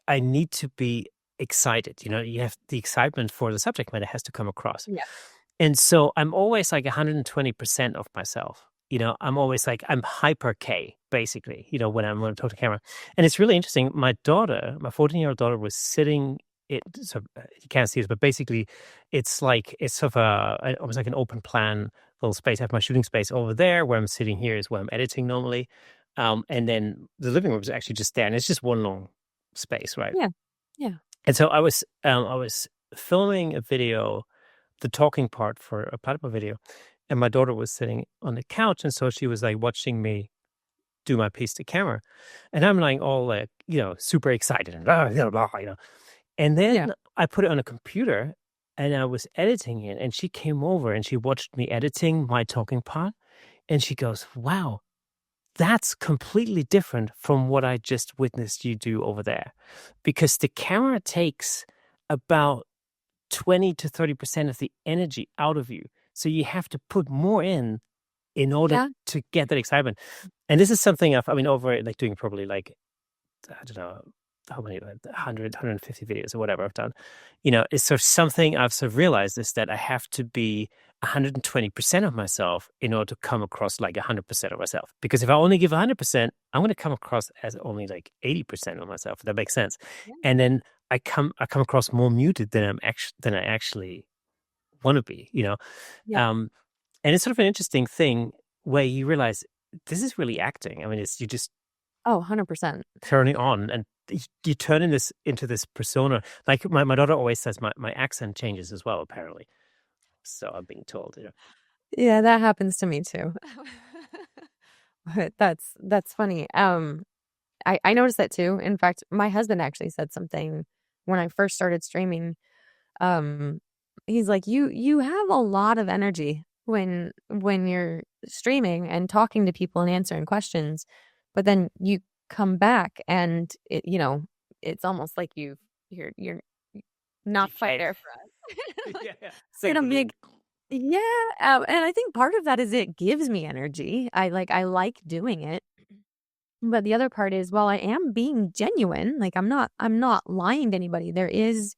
I need to be excited. You have the excitement for the subject matter has to come across. Yeah. And so I'm always like 120% of myself. I'm always like I'm hyper K basically, when I talk to camera. And it's really interesting. My daughter, my 14-year-old daughter was sitting so you can't see it, but basically it's sort of almost like an open plan little space. I have my shooting space over there. Where I'm sitting here is where I'm editing normally. And then the living room is actually just there, and it's just one long space, right? Yeah. Yeah. And so I was filming a video, the talking part for a platypus video, and my daughter was sitting on the couch, and so she was like watching me do my piece to camera, and I'm like all like super excited and blah, blah, blah. And Yeah. then I put it on a computer, and I was editing it, and she came over and she watched me editing my talking part, and she goes, "Wow, that's completely different from what I just witnessed you do over there, because the camera takes about 20 to 30% of the energy out of you. So you have to put more in order Yeah. to get that excitement. And this is something I mean, over like doing probably like, I don't know how many, like 100, videos or whatever I've done, it's sort of something I've sort of realized is that I have to be 120% of myself in order to come across like 100% of myself. Because if I only give 100%, I'm going to come across as only like 80% of myself. If that makes sense. Yeah. And then I come across more muted than I actually want to be, Yeah. um, and it's sort of an interesting thing where you realize this is really acting. I mean, it's you just Oh, 100%. turning on and you turn into this persona. Like my daughter always says my accent changes as well, apparently. So I'm being told, Yeah, that happens to me too. But that's funny. I noticed that too. In fact, my husband actually said something when I first started streaming. Um, he's like, "You have a lot of energy when you're streaming and talking to people and answering questions, but then you come back and it's almost like you're not quite decayed. there for us." Yeah, yeah. And Sink I'm in. like, yeah, and I think part of that is it gives me energy. I like doing it. But the other part is, while I am being genuine, like I'm not lying to anybody. There is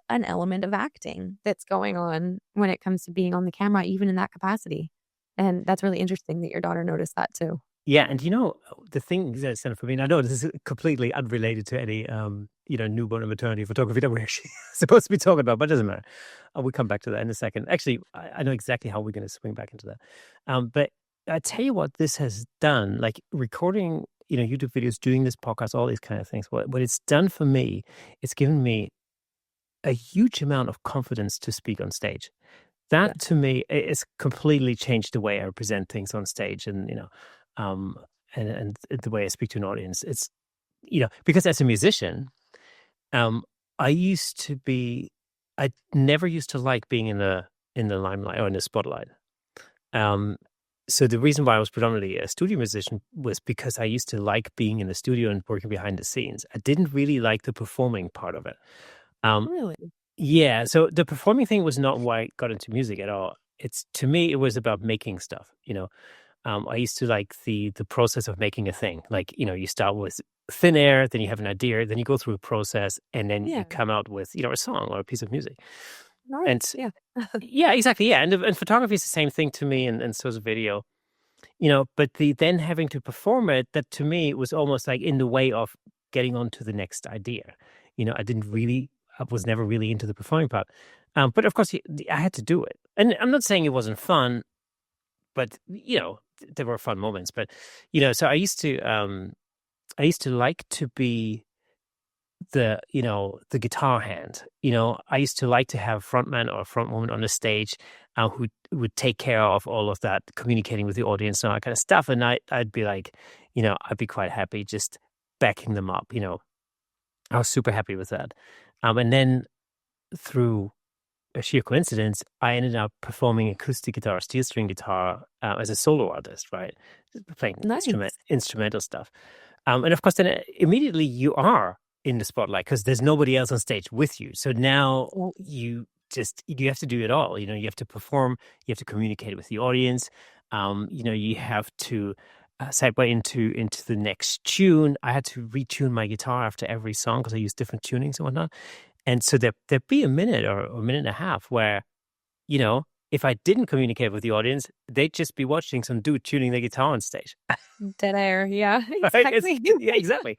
an element of acting that's going on when it comes to being on the camera, even in that capacity. And that's really interesting that your daughter noticed that too. Yeah, and the thing that's kind of for me, and I know this is completely unrelated to any newborn and maternity photography that we're actually supposed to be talking about, but it doesn't matter. We'll come back to that in a second. Actually, I know exactly how we're going to swing back into that. But I tell you what, this has done, like recording, YouTube videos, doing this podcast, all these kind of things. What it's done for me, it's given me a huge amount of confidence to speak on stage. Yeah. That to me it's completely changed the way I present things on stage, and um, and the way I speak to an audience. It's because as a musician, um, I used to be, I never used to like being in the limelight or in the spotlight. Um, so the reason why I was predominantly a studio musician was because I used to like being in the studio and working behind the scenes. I didn't really like the performing part of it. Um, Really? yeah, so the performing thing was not why I got into music at all. It's to me, it was about making stuff. I used to like the process of making a thing. Like, you start with thin air, then you have an idea, then you go through a process, and then you Yeah. come out with, a song or a piece of music. Nice. And Yeah. yeah, exactly. Yeah. And photography is the same thing to me, and so is video. But the then having to perform it, that to me was almost like in the way of getting on to the next idea. I was never really into the performing part. But of course, I had to do it. And I'm not saying it wasn't fun, but there were fun moments. But so I used to like to be the guitar hand. I used to like to have frontman or front woman on the stage, who would take care of all of that, communicating with the audience and all that kind of stuff. And I'd be like, I'd be quite happy just backing them up. I was super happy with that. And then through a sheer coincidence, I ended up performing acoustic guitar, steel string guitar, as a solo artist, right? Playing Nice. instrumental stuff. And of course, then immediately you are in the spotlight because there's nobody else on stage with you. So now Well, you have to do it all. You have to perform, you have to communicate with the audience. You have to segue into the next tune. I had to retune my guitar after every song because I use different tunings and whatnot. And so there'd be a minute or a minute and a half where, if I didn't communicate with the audience, they'd just be watching some dude tuning the guitar on stage. dead air. Yeah, Right? exactly. Yeah, exactly.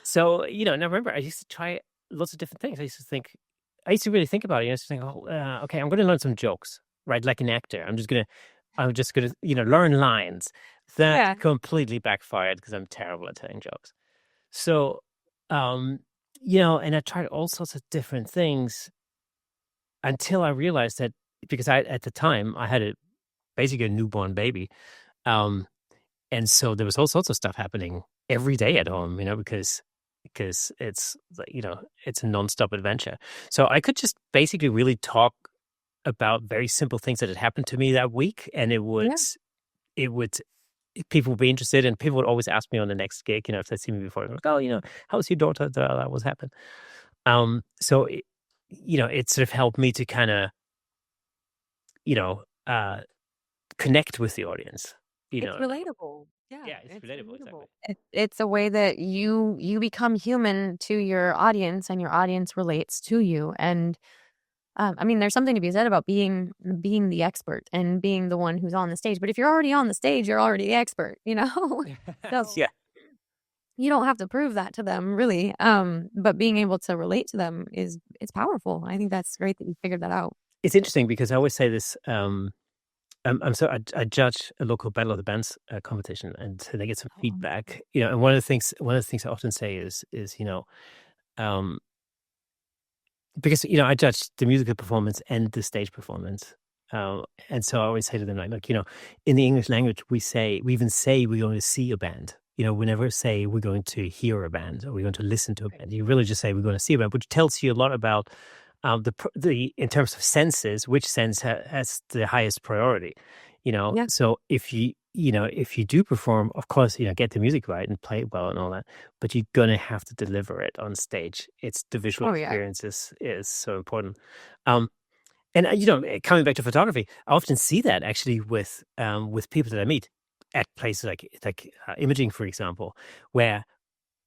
So, now remember, I used to try lots of different things. I used to really think about it. I used to think, oh, okay, I'm going to learn some jokes, right? Like an actor. I'm just going to, learn lines. That Yeah. completely backfired because I'm terrible at telling jokes. So, um, and I tried all sorts of different things until I realized that because at the time I had basically a newborn baby. Um, and so there was all sorts of stuff happening every day at home, because it's like, it's a nonstop adventure. So I could just basically really talk about very simple things that had happened to me that week, and it would Yeah. people would be interested, and people would always ask me on the next gig, if they'd seen me before, like, oh, how's your daughter? What's happened? So it sort of helped me to kind of, you know, uh, connect with the audience. It's relatable. Yeah, Yeah, it's it's relatable, relatable. exactly. It's a way that you become human to your audience, and your audience relates to you. And I mean, there's something to be said about being the expert and being the one who's on the stage. But if you're already on the stage, you're already the expert, So Yeah. you don't have to prove that to them, really. But being able to relate to them it's powerful. I think that's great that you figured that out. It's interesting because I always say this. I judge a local Battle of the Bands competition, and they get some Oh, feedback. And one of the things I often say is um, because I judge the musical performance and the stage performance, and so I always say to them, like, look, in the English language, we even say we're going to see a band. We never say we're going to hear a band or we're going to listen to a band. You really just say we're going to see a band, which tells you a lot about the in terms of senses, which sense has the highest priority. yeah. So if you do perform, of course, get the music right and play it well and all that, but you're gonna have to deliver it on stage. It's the visual Oh, yeah. experience is so important. Um, and coming back to photography, I often see that actually with people that I meet at places like imaging, for example, where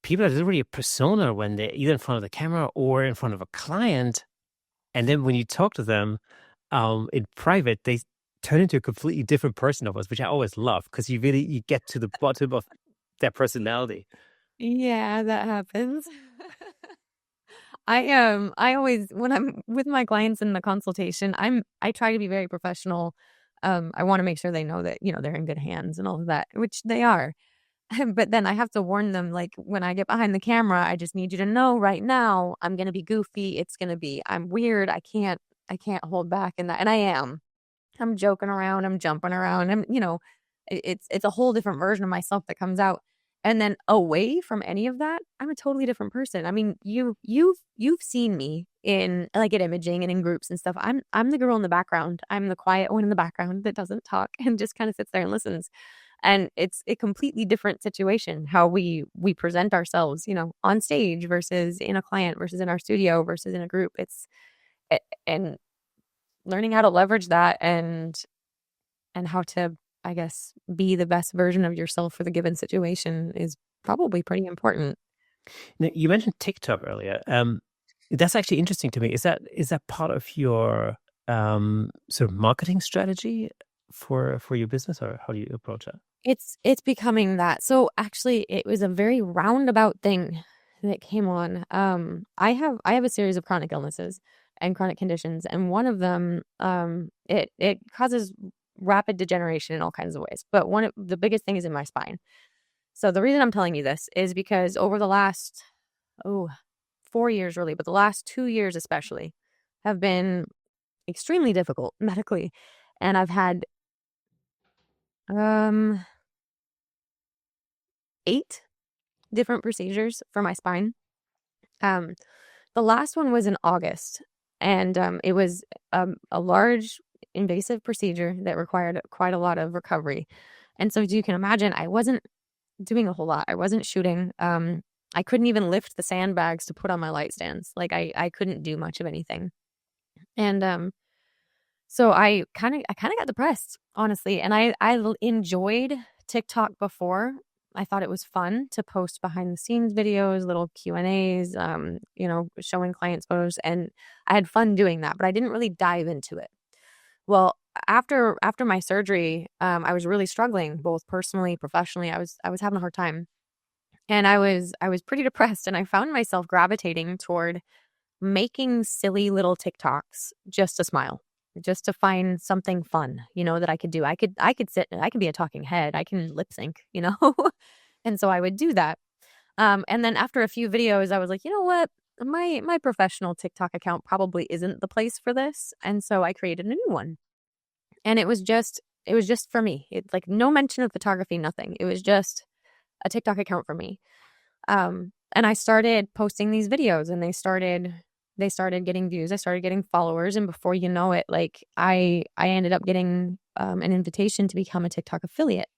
people are literally a persona when they're either in front of the camera or in front of a client, and then when you talk to them in private, they turn into a completely different person of us, which I always love because you get to the bottom of their personality. Yeah, that happens. I always, when I'm with my clients in the consultation, I try to be very professional. I want to make sure they know that, they're in good hands and all of that, which they are. But then I have to warn them, like, when I get behind the camera, I just need you to know right now I'm gonna be goofy. I'm weird. I can't hold back in that. And I am. I'm joking around, I'm jumping around, it's a whole different version of myself that comes out. And then away from any of that, I'm a totally different person. I mean, you've seen me in, like, at imaging and in groups and stuff. I'm the girl in the background. I'm the quiet one in the background that doesn't talk and just kind of sits there and listens. And it's a completely different situation how we present ourselves, on stage versus in a client versus in our studio versus in a group. And learning how to leverage that and how to, I guess, be the best version of yourself for the given situation is probably pretty important. Now, you mentioned TikTok earlier. That's actually interesting to me. Is that part of your sort of marketing strategy for your business, or how do you approach that? It's becoming that. So actually it was a very roundabout thing that came on. I have a series of chronic illnesses and chronic conditions, and one of them it causes rapid degeneration in all kinds of ways. But one of the biggest thing is in my spine. So the reason I'm telling you this is because over the last 4 years really, but the last 2 years especially have been extremely difficult medically. And I've had um 8 different procedures for my spine. Um, the last one was in August, and it was a large invasive procedure that required quite a lot of recovery. And so, as you can imagine, I wasn't doing a whole lot. I wasn't shooting. I couldn't even lift the sandbags to put on my light stands. Like I couldn't do much of anything. And so I kind of got depressed, honestly. And I enjoyed TikTok before. I thought it was fun to post behind the scenes videos, little Q&As, showing clients photos, and I had fun doing that, but I didn't really dive into it. Well, after my surgery, I was really struggling both personally, professionally. I was having a hard time. And I was pretty depressed, and I found myself gravitating toward making silly little TikToks just to smile, just to find something fun, that I could do. I could sit, I could be a talking head. I can lip sync. And so I would do that. And then after a few videos, I was like, you know what? My professional TikTok account probably isn't the place for this. And so I created a new one. And it was just for me. It's like no mention of photography, nothing. It was just a TikTok account for me. And I started posting these videos, and they started getting views. I started getting followers, and before you know it, like I ended up getting an invitation to become a TikTok affiliate.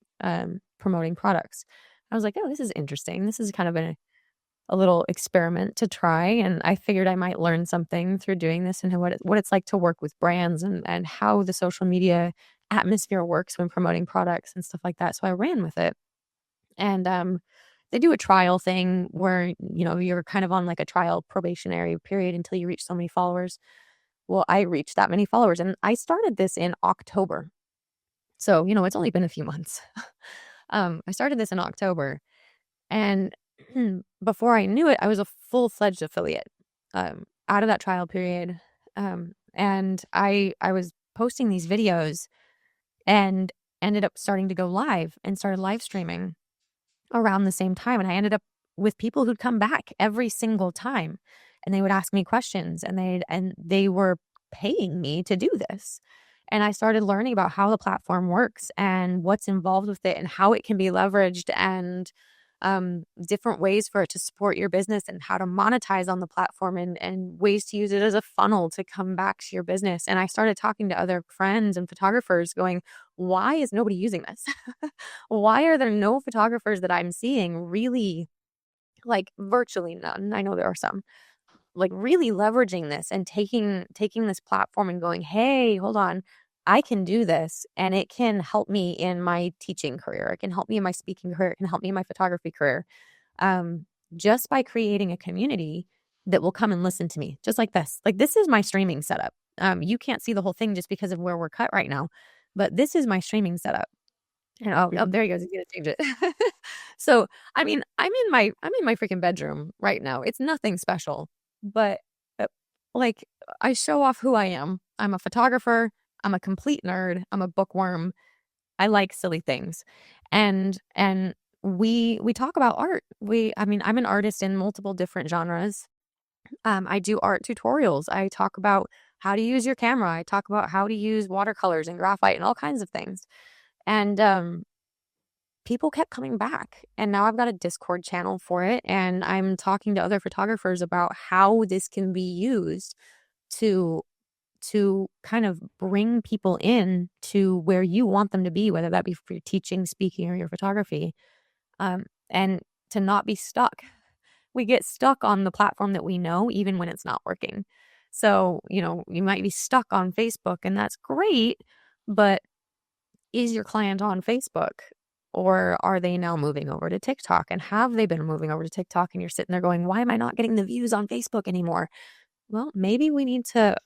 promoting products. I was like, oh, this is interesting. This is kind of a little experiment to try. And I figured I might learn something through doing this and what it's like to work with brands and how the social media atmosphere works when promoting products and stuff like that. So I ran with it. And they do a trial thing where, you're kind of on like a trial probationary period until you reach so many followers. Well, I reached that many followers and I started this in October. So, it's only been a few months. I started this in October and before I knew it, I was a full-fledged affiliate out of that trial period. And I was posting these videos and ended up starting to go live and started live streaming around the same time. And I ended up with people who'd come back every single time and they would ask me questions and they were paying me to do this. And I started learning about how the platform works and what's involved with it and how it can be leveraged and different ways for it to support your business and how to monetize on the platform and ways to use it as a funnel to come back to your business. And I started talking to other friends and photographers going, why is nobody using this? Why are there no photographers that I'm seeing really, like virtually none? I know there are some, like really leveraging this and taking this platform and going, hey, hold on, I can do this and it can help me in my teaching career. It can help me in my speaking career. It can help me in my photography career. Just by creating a community that will come and listen to me just like this. Like this is my streaming setup. You can't see the whole thing just because of where we're cut right now, but this is my streaming setup. And oh, there he goes. He's gonna change it. So, I mean, I'm in my freaking bedroom right now. It's nothing special, but like I show off who I am. I'm a photographer. I'm a complete nerd. I'm a bookworm. I like silly things. And we talk about art. I'm an artist in multiple different genres. I do art tutorials. I talk about how to use your camera. I talk about how to use watercolors and graphite and all kinds of things. And people kept coming back. And now I've got a Discord channel for it. And I'm talking to other photographers about how this can be used to kind of bring people in to where you want them to be, whether that be for your teaching, speaking, or your photography, and to not be stuck. We get stuck on the platform that we know, even when it's not working. So, you might be stuck on Facebook and that's great, but is your client on Facebook? Or are they now moving over to TikTok? And have they been moving over to TikTok? And you're sitting there going, why am I not getting the views on Facebook anymore? Well, maybe we need to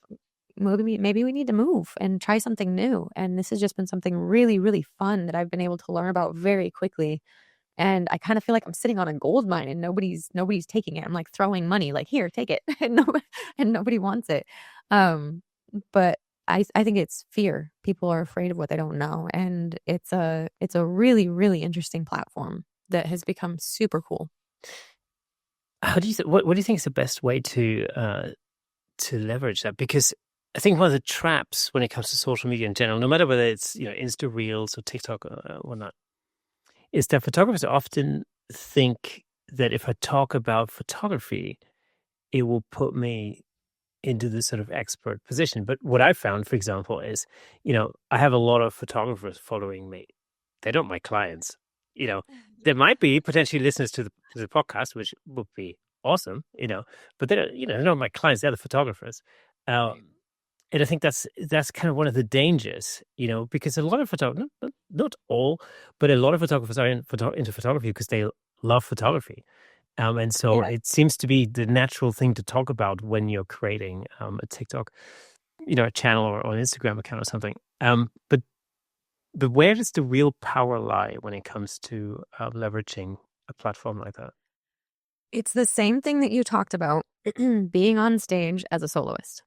move and try something new. And this has just been something really, really fun that I've been able to learn about very quickly. And I kind of feel like I'm sitting on a gold mine and nobody's taking it. I'm like throwing money, like, here, take it. And nobody wants it. But I think it's fear. People are afraid of what they don't know. And it's a really, really interesting platform that has become super cool. How do you what do you think is the best way to leverage that? Because I think one of the traps when it comes to social media in general, no matter whether it's Insta Reels or TikTok or whatnot, is that photographers often think that if I talk about photography, it will put me into this sort of expert position. But what I found, for example, is, I have a lot of photographers following me. They're not my clients. There might be potentially listeners to the podcast, which would be awesome, but they're not my clients. They're the photographers. And I think that's kind of one of the dangers, because a lot of photographers, not all, but a lot of photographers are into photography because they love photography. And so it seems to be the natural thing to talk about when you're creating a TikTok, a channel or an Instagram account or something. But where does the real power lie when it comes to leveraging a platform like that? It's the same thing that you talked about being on stage as a soloist.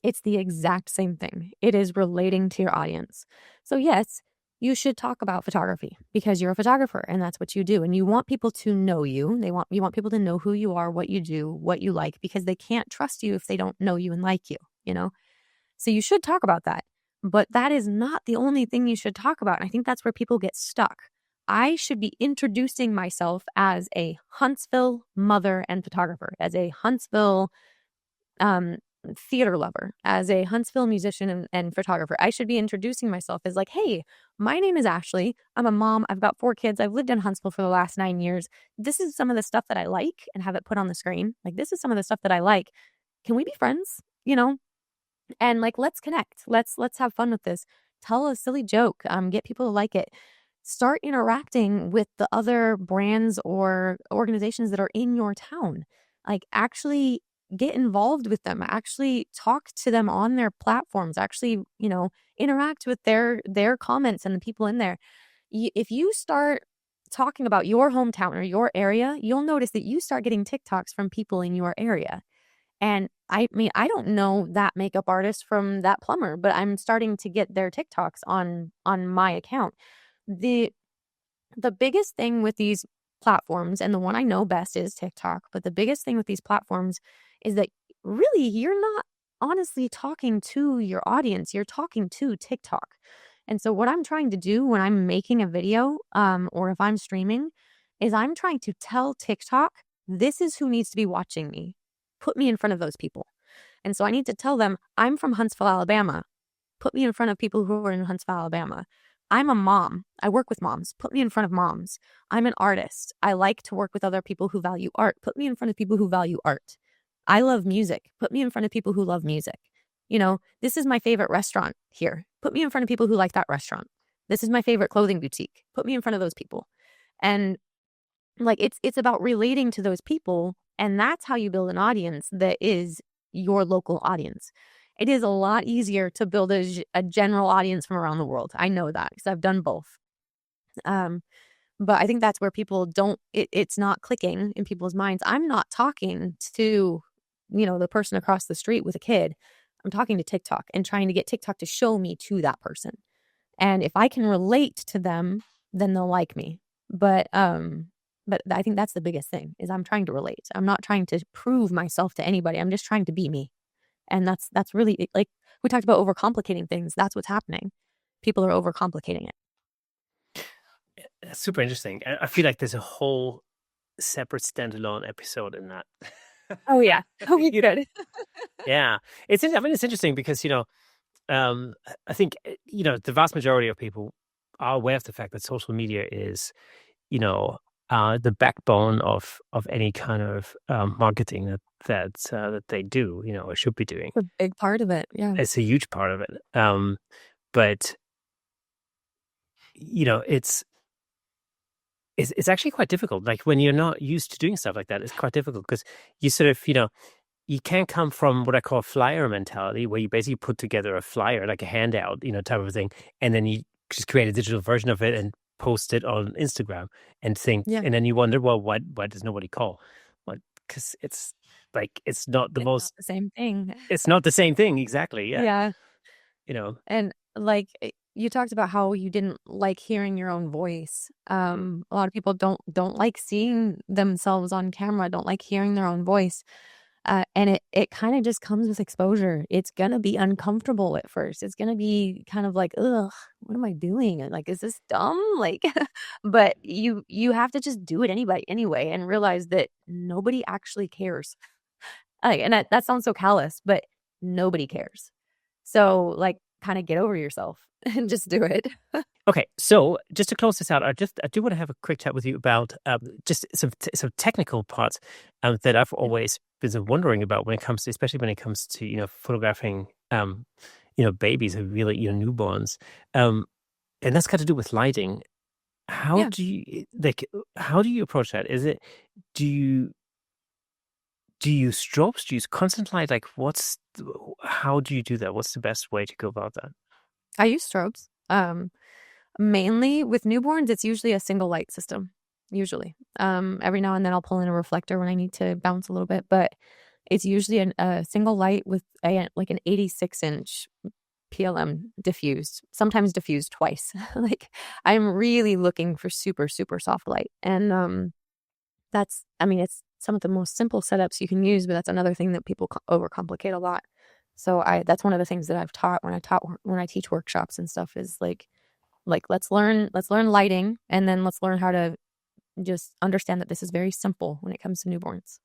It's the exact same thing. It is relating to your audience. So yes, you should talk about photography because you're a photographer and that's what you do. And you want people to know you. You want people to know who you are, what you do, what you like, because they can't trust you if they don't know you and like you, So you should talk about that. But that is not the only thing you should talk about. And I think that's where people get stuck. I should be introducing myself as a Huntsville mother and photographer, as a Huntsville theater lover, as a Huntsville musician and photographer, I should be introducing myself as like, hey, my name is Ashley. I'm a mom. I've got 4 kids. I've lived in Huntsville for the last 9 years. This is some of the stuff that I like, and have it put on the screen. Like, this is some of the stuff that I like. Can we be friends? And like, let's connect. Let's have fun with this. Tell a silly joke. Get people to like it. Start interacting with the other brands or organizations that are in your town. Like, actually get involved with them. Actually talk to them on their platforms. Actually, interact with their comments and the people in there. If you start talking about your hometown or your area, you'll notice that you start getting TikToks from people in your area. And I mean, I don't know that makeup artist from that plumber, but I'm starting to get their TikToks on my account. The biggest thing with these platforms, and the one I know best is TikTok, but the biggest thing with these platforms is that really you're not honestly talking to your audience, you're talking to TikTok. And so what I'm trying to do when I'm making a video, or if I'm streaming, is I'm trying to tell TikTok, this is who needs to be watching me. Put me in front of those people. And so I need to tell them, I'm from Huntsville, Alabama. Put me in front of people who are in Huntsville, Alabama. I'm a mom. I work with moms. Put me in front of moms. I'm an artist. I like to work with other people who value art. Put me in front of people who value art. I love music. Put me in front of people who love music. This is my favorite restaurant here. Put me in front of people who like that restaurant. This is my favorite clothing boutique. Put me in front of those people. And like, it's about relating to those people, and that's how you build an audience that is your local audience. It is a lot easier to build a general audience from around the world. I know that because I've done both. But I think that's where people it's not clicking in people's minds. I'm not talking to, the person across the street with a kid. I'm talking to TikTok and trying to get TikTok to show me to that person. And if I can relate to them, then they'll like me. But I think that's the biggest thing, is I'm trying to relate. I'm not trying to prove myself to anybody. I'm just trying to be me. And that's really, like we talked about, overcomplicating things. That's what's happening. People are overcomplicating it. That's super interesting. I feel like there's a whole separate standalone episode in that. Oh yeah. Oh, we good. Yeah. It's interesting because, I think, the vast majority of people are aware of the fact that social media is, the backbone of any kind of marketing that they do, or should be doing. It's a big part of it. Yeah. It's a huge part of it. But it's actually quite difficult. Like, when you're not used to doing stuff like that, it's quite difficult because you sort of, you can't come from what I call flyer mentality, where you basically put together a flyer, like a handout, type of thing, and then you just create a digital version of it and post it on Instagram and think, Yeah. and then you wonder, well, why does nobody call? Well, because it's like, it's not the most, not the same thing. It's not the same thing. Exactly. Yeah. Yeah. And like, you talked about how you didn't like hearing your own voice. A lot of people don't like seeing themselves on camera, don't like hearing their own voice. And it kind of just comes with exposure. It's going to be uncomfortable at first. It's going to be kind of like, ugh, what am I doing? And like, is this dumb? Like, but you have to just do it anyway, and realize that nobody actually cares. And that sounds so callous, but nobody cares. So like, kind of get over yourself and just do it. Okay, so just to close this out, I do want to have a quick chat with you about just some technical parts that I've always been wondering about when it comes to, especially when it comes to photographing babies who really newborns, and that's got to do with lighting. How Yeah. do you approach that? Is it do you use strobes? Do you use constant light? Like, how do you do that? What's the best way to go about that? I use strobes. Mainly with newborns, it's usually a single light system. Usually, every now and then I'll pull in a reflector when I need to bounce a little bit, but it's usually a single light with like an 86-inch PLM diffused, sometimes diffused twice. Like, I'm really looking for super, super soft light. And it's some of the most simple setups you can use, but that's another thing that people overcomplicate a lot. So that's one of the things that I've taught when I teach workshops and stuff, is like let's learn lighting, and then let's learn how to just understand that this is very simple when it comes to newborns.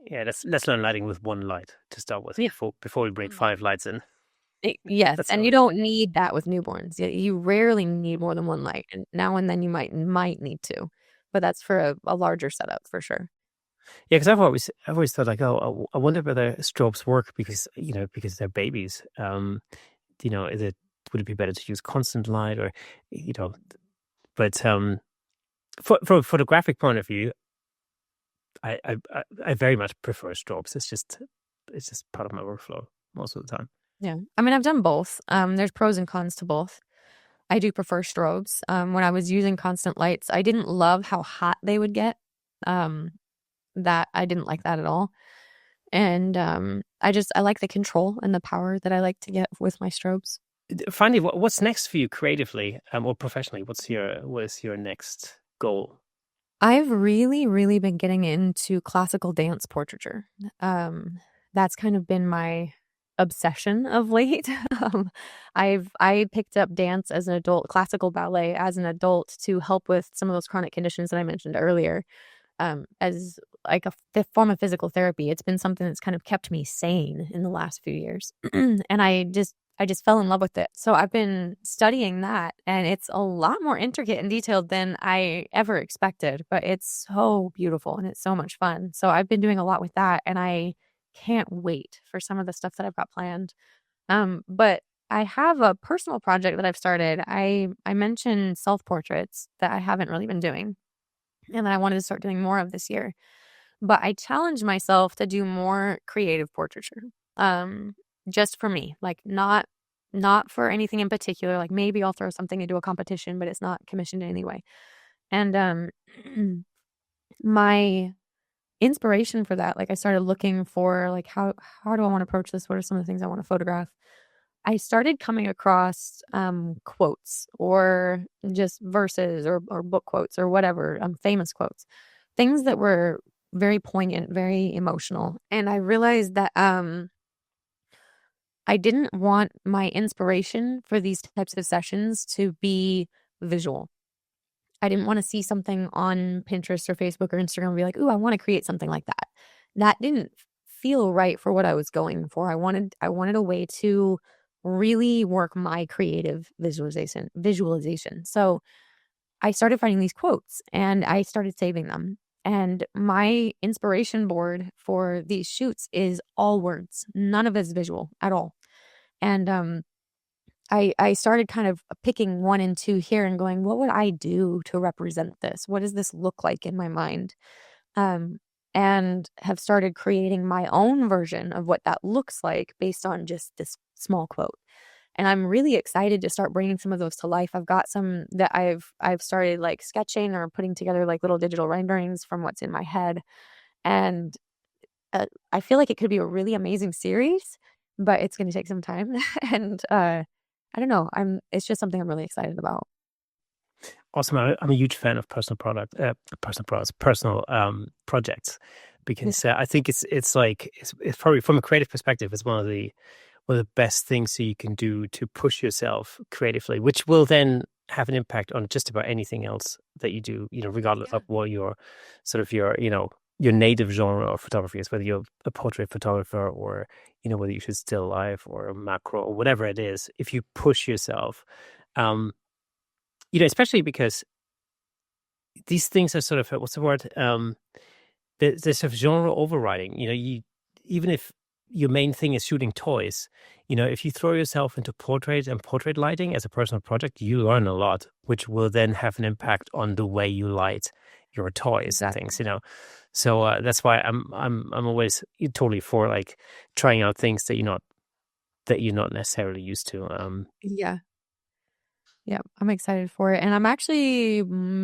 Yeah, let's learn lighting with one light to start with Yeah. before we bring 5 lights in. Yes, That's and all you right. don't need that with newborns. You rarely need more than one light, and now and then you might need to, but that's for a larger setup for sure. Yeah, because I've always thought like, oh, I wonder whether strobes work because because they're babies. Is it would it be better to use constant light or you know? But from a photographic point of view, I very much prefer strobes. It's just part of my workflow most of the time. Yeah. I mean, I've done both. There's pros and cons to both. I do prefer strobes. When I was using constant lights, I didn't love how hot they would get. Um, that I didn't like that at all. And I like the control and the power that I like to get with my strobes. Finally, what's next for you creatively or professionally? What is your next goal? I've really, really been getting into classical dance portraiture. That's kind of been my obsession of late. I picked up dance as an adult, classical ballet as an adult to help with some of those chronic conditions that I mentioned earlier. As like a form of physical therapy, it's been something that's kind of kept me sane in the last few years, and I just fell in love with it. So I've been studying that, and it's a lot more intricate and detailed than I ever expected, but it's so beautiful and it's so much fun. So I've been doing a lot with that, and I can't wait for some of the stuff that I've got planned. But I have a personal project that I've started. I mentioned self-portraits that I haven't really been doing and that I wanted to start doing more of this year. But I challenged myself to do more creative portraiture. Just for me, like not for anything in particular. Like maybe I'll throw something into a competition, but it's not commissioned in any way. And my inspiration for that, like I started looking for like how do I want to approach this? What are some of the things I want to photograph? I started coming across quotes or just verses or book quotes or whatever, famous quotes, things that were very poignant, very emotional. And I realized that I didn't want my inspiration for these types of sessions to be visual. I didn't want to see something on Pinterest or Facebook or Instagram and be like, "Ooh, I want to create something like that." That didn't feel right for what I was going for. I wanted a way to really work my creative visualization. So I started finding these quotes and I started saving them. And my inspiration board for these shoots is all words. None of it is visual at all. And I started kind of picking one and two here and going, what would I do to represent this? What does this look like in my mind? Um, and have started creating my own version of what that looks like based on just this small quote. And I'm really excited to start bringing some of those to life. I've got some that I've started like sketching or putting together like little digital renderings from what's in my head. And I feel like it could be a really amazing series, but it's going to take some time. And I don't know. It's just something I'm really excited about. Awesome. I'm a huge fan of personal projects, Yeah. because I think it's probably from a creative perspective, it's one of the best things that you can do to push yourself creatively, which will then have an impact on just about anything else that you do, regardless Yeah. of what your sort of your native genre of photography is, whether you're a portrait photographer or, whether you shoot still life or a macro or whatever it is. If you push yourself, um, especially because these things are sort of, what's the word? There's sort of genre overriding. Even if your main thing is shooting toys, if you throw yourself into portrait and portrait lighting as a personal project, you learn a lot, which will then have an impact on the way you light your toys and Exactly. things. So that's why I'm always totally for like trying out things that you're not necessarily used to. Yeah. Yeah. I'm excited for it. And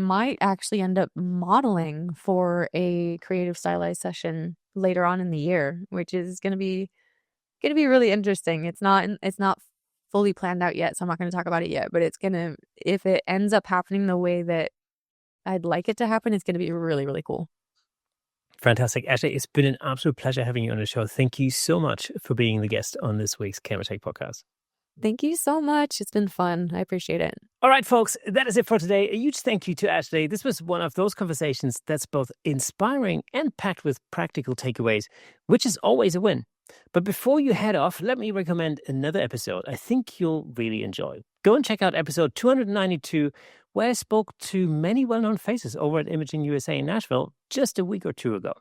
might actually end up modeling for a creative stylized session later on in the year, which is gonna be really interesting. It's not fully planned out yet, so I'm not gonna talk about it yet, but if it ends up happening the way that I'd like it to happen, it's gonna be really, really cool. Fantastic. Ashley, it's been an absolute pleasure having you on the show. Thank you so much for being the guest on this week's Camera Take podcast. Thank you so much. It's been fun. I appreciate it. All right, folks, that is it for today. A huge thank you to Ashley. This was one of those conversations that's both inspiring and packed with practical takeaways, which is always a win. But before you head off, let me recommend another episode I think you'll really enjoy. Go and check out episode 292, where I spoke to many well-known faces over at Imaging USA in Nashville just a week or two ago.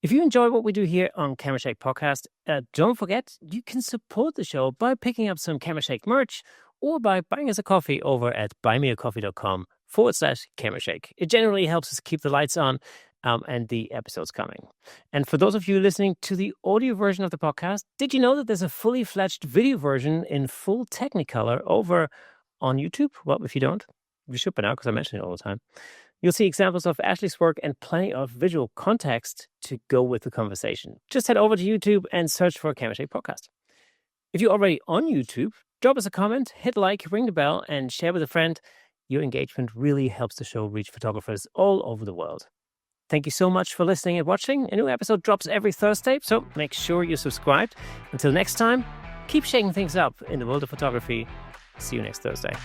If you enjoy what we do here on Camera Shake Podcast, don't forget you can support the show by picking up some Camera Shake merch or by buying us a coffee over at buymeacoffee.com/Camera Shake. It generally helps us keep the lights on and the episodes coming. And for those of you listening to the audio version of the podcast, did you know that there's a fully fledged video version in full Technicolor over on YouTube? Well, if you don't, you should by now because I mention it all the time. You'll see examples of Ashley's work and plenty of visual context to go with the conversation. Just head over to YouTube and search for Camera Shake Podcast. If you're already on YouTube, drop us a comment, hit like, ring the bell, and share with a friend. Your engagement really helps the show reach photographers all over the world. Thank you so much for listening and watching. A new episode drops every Thursday, so make sure you're subscribed. Until next time, keep shaking things up in the world of photography. See you next Thursday.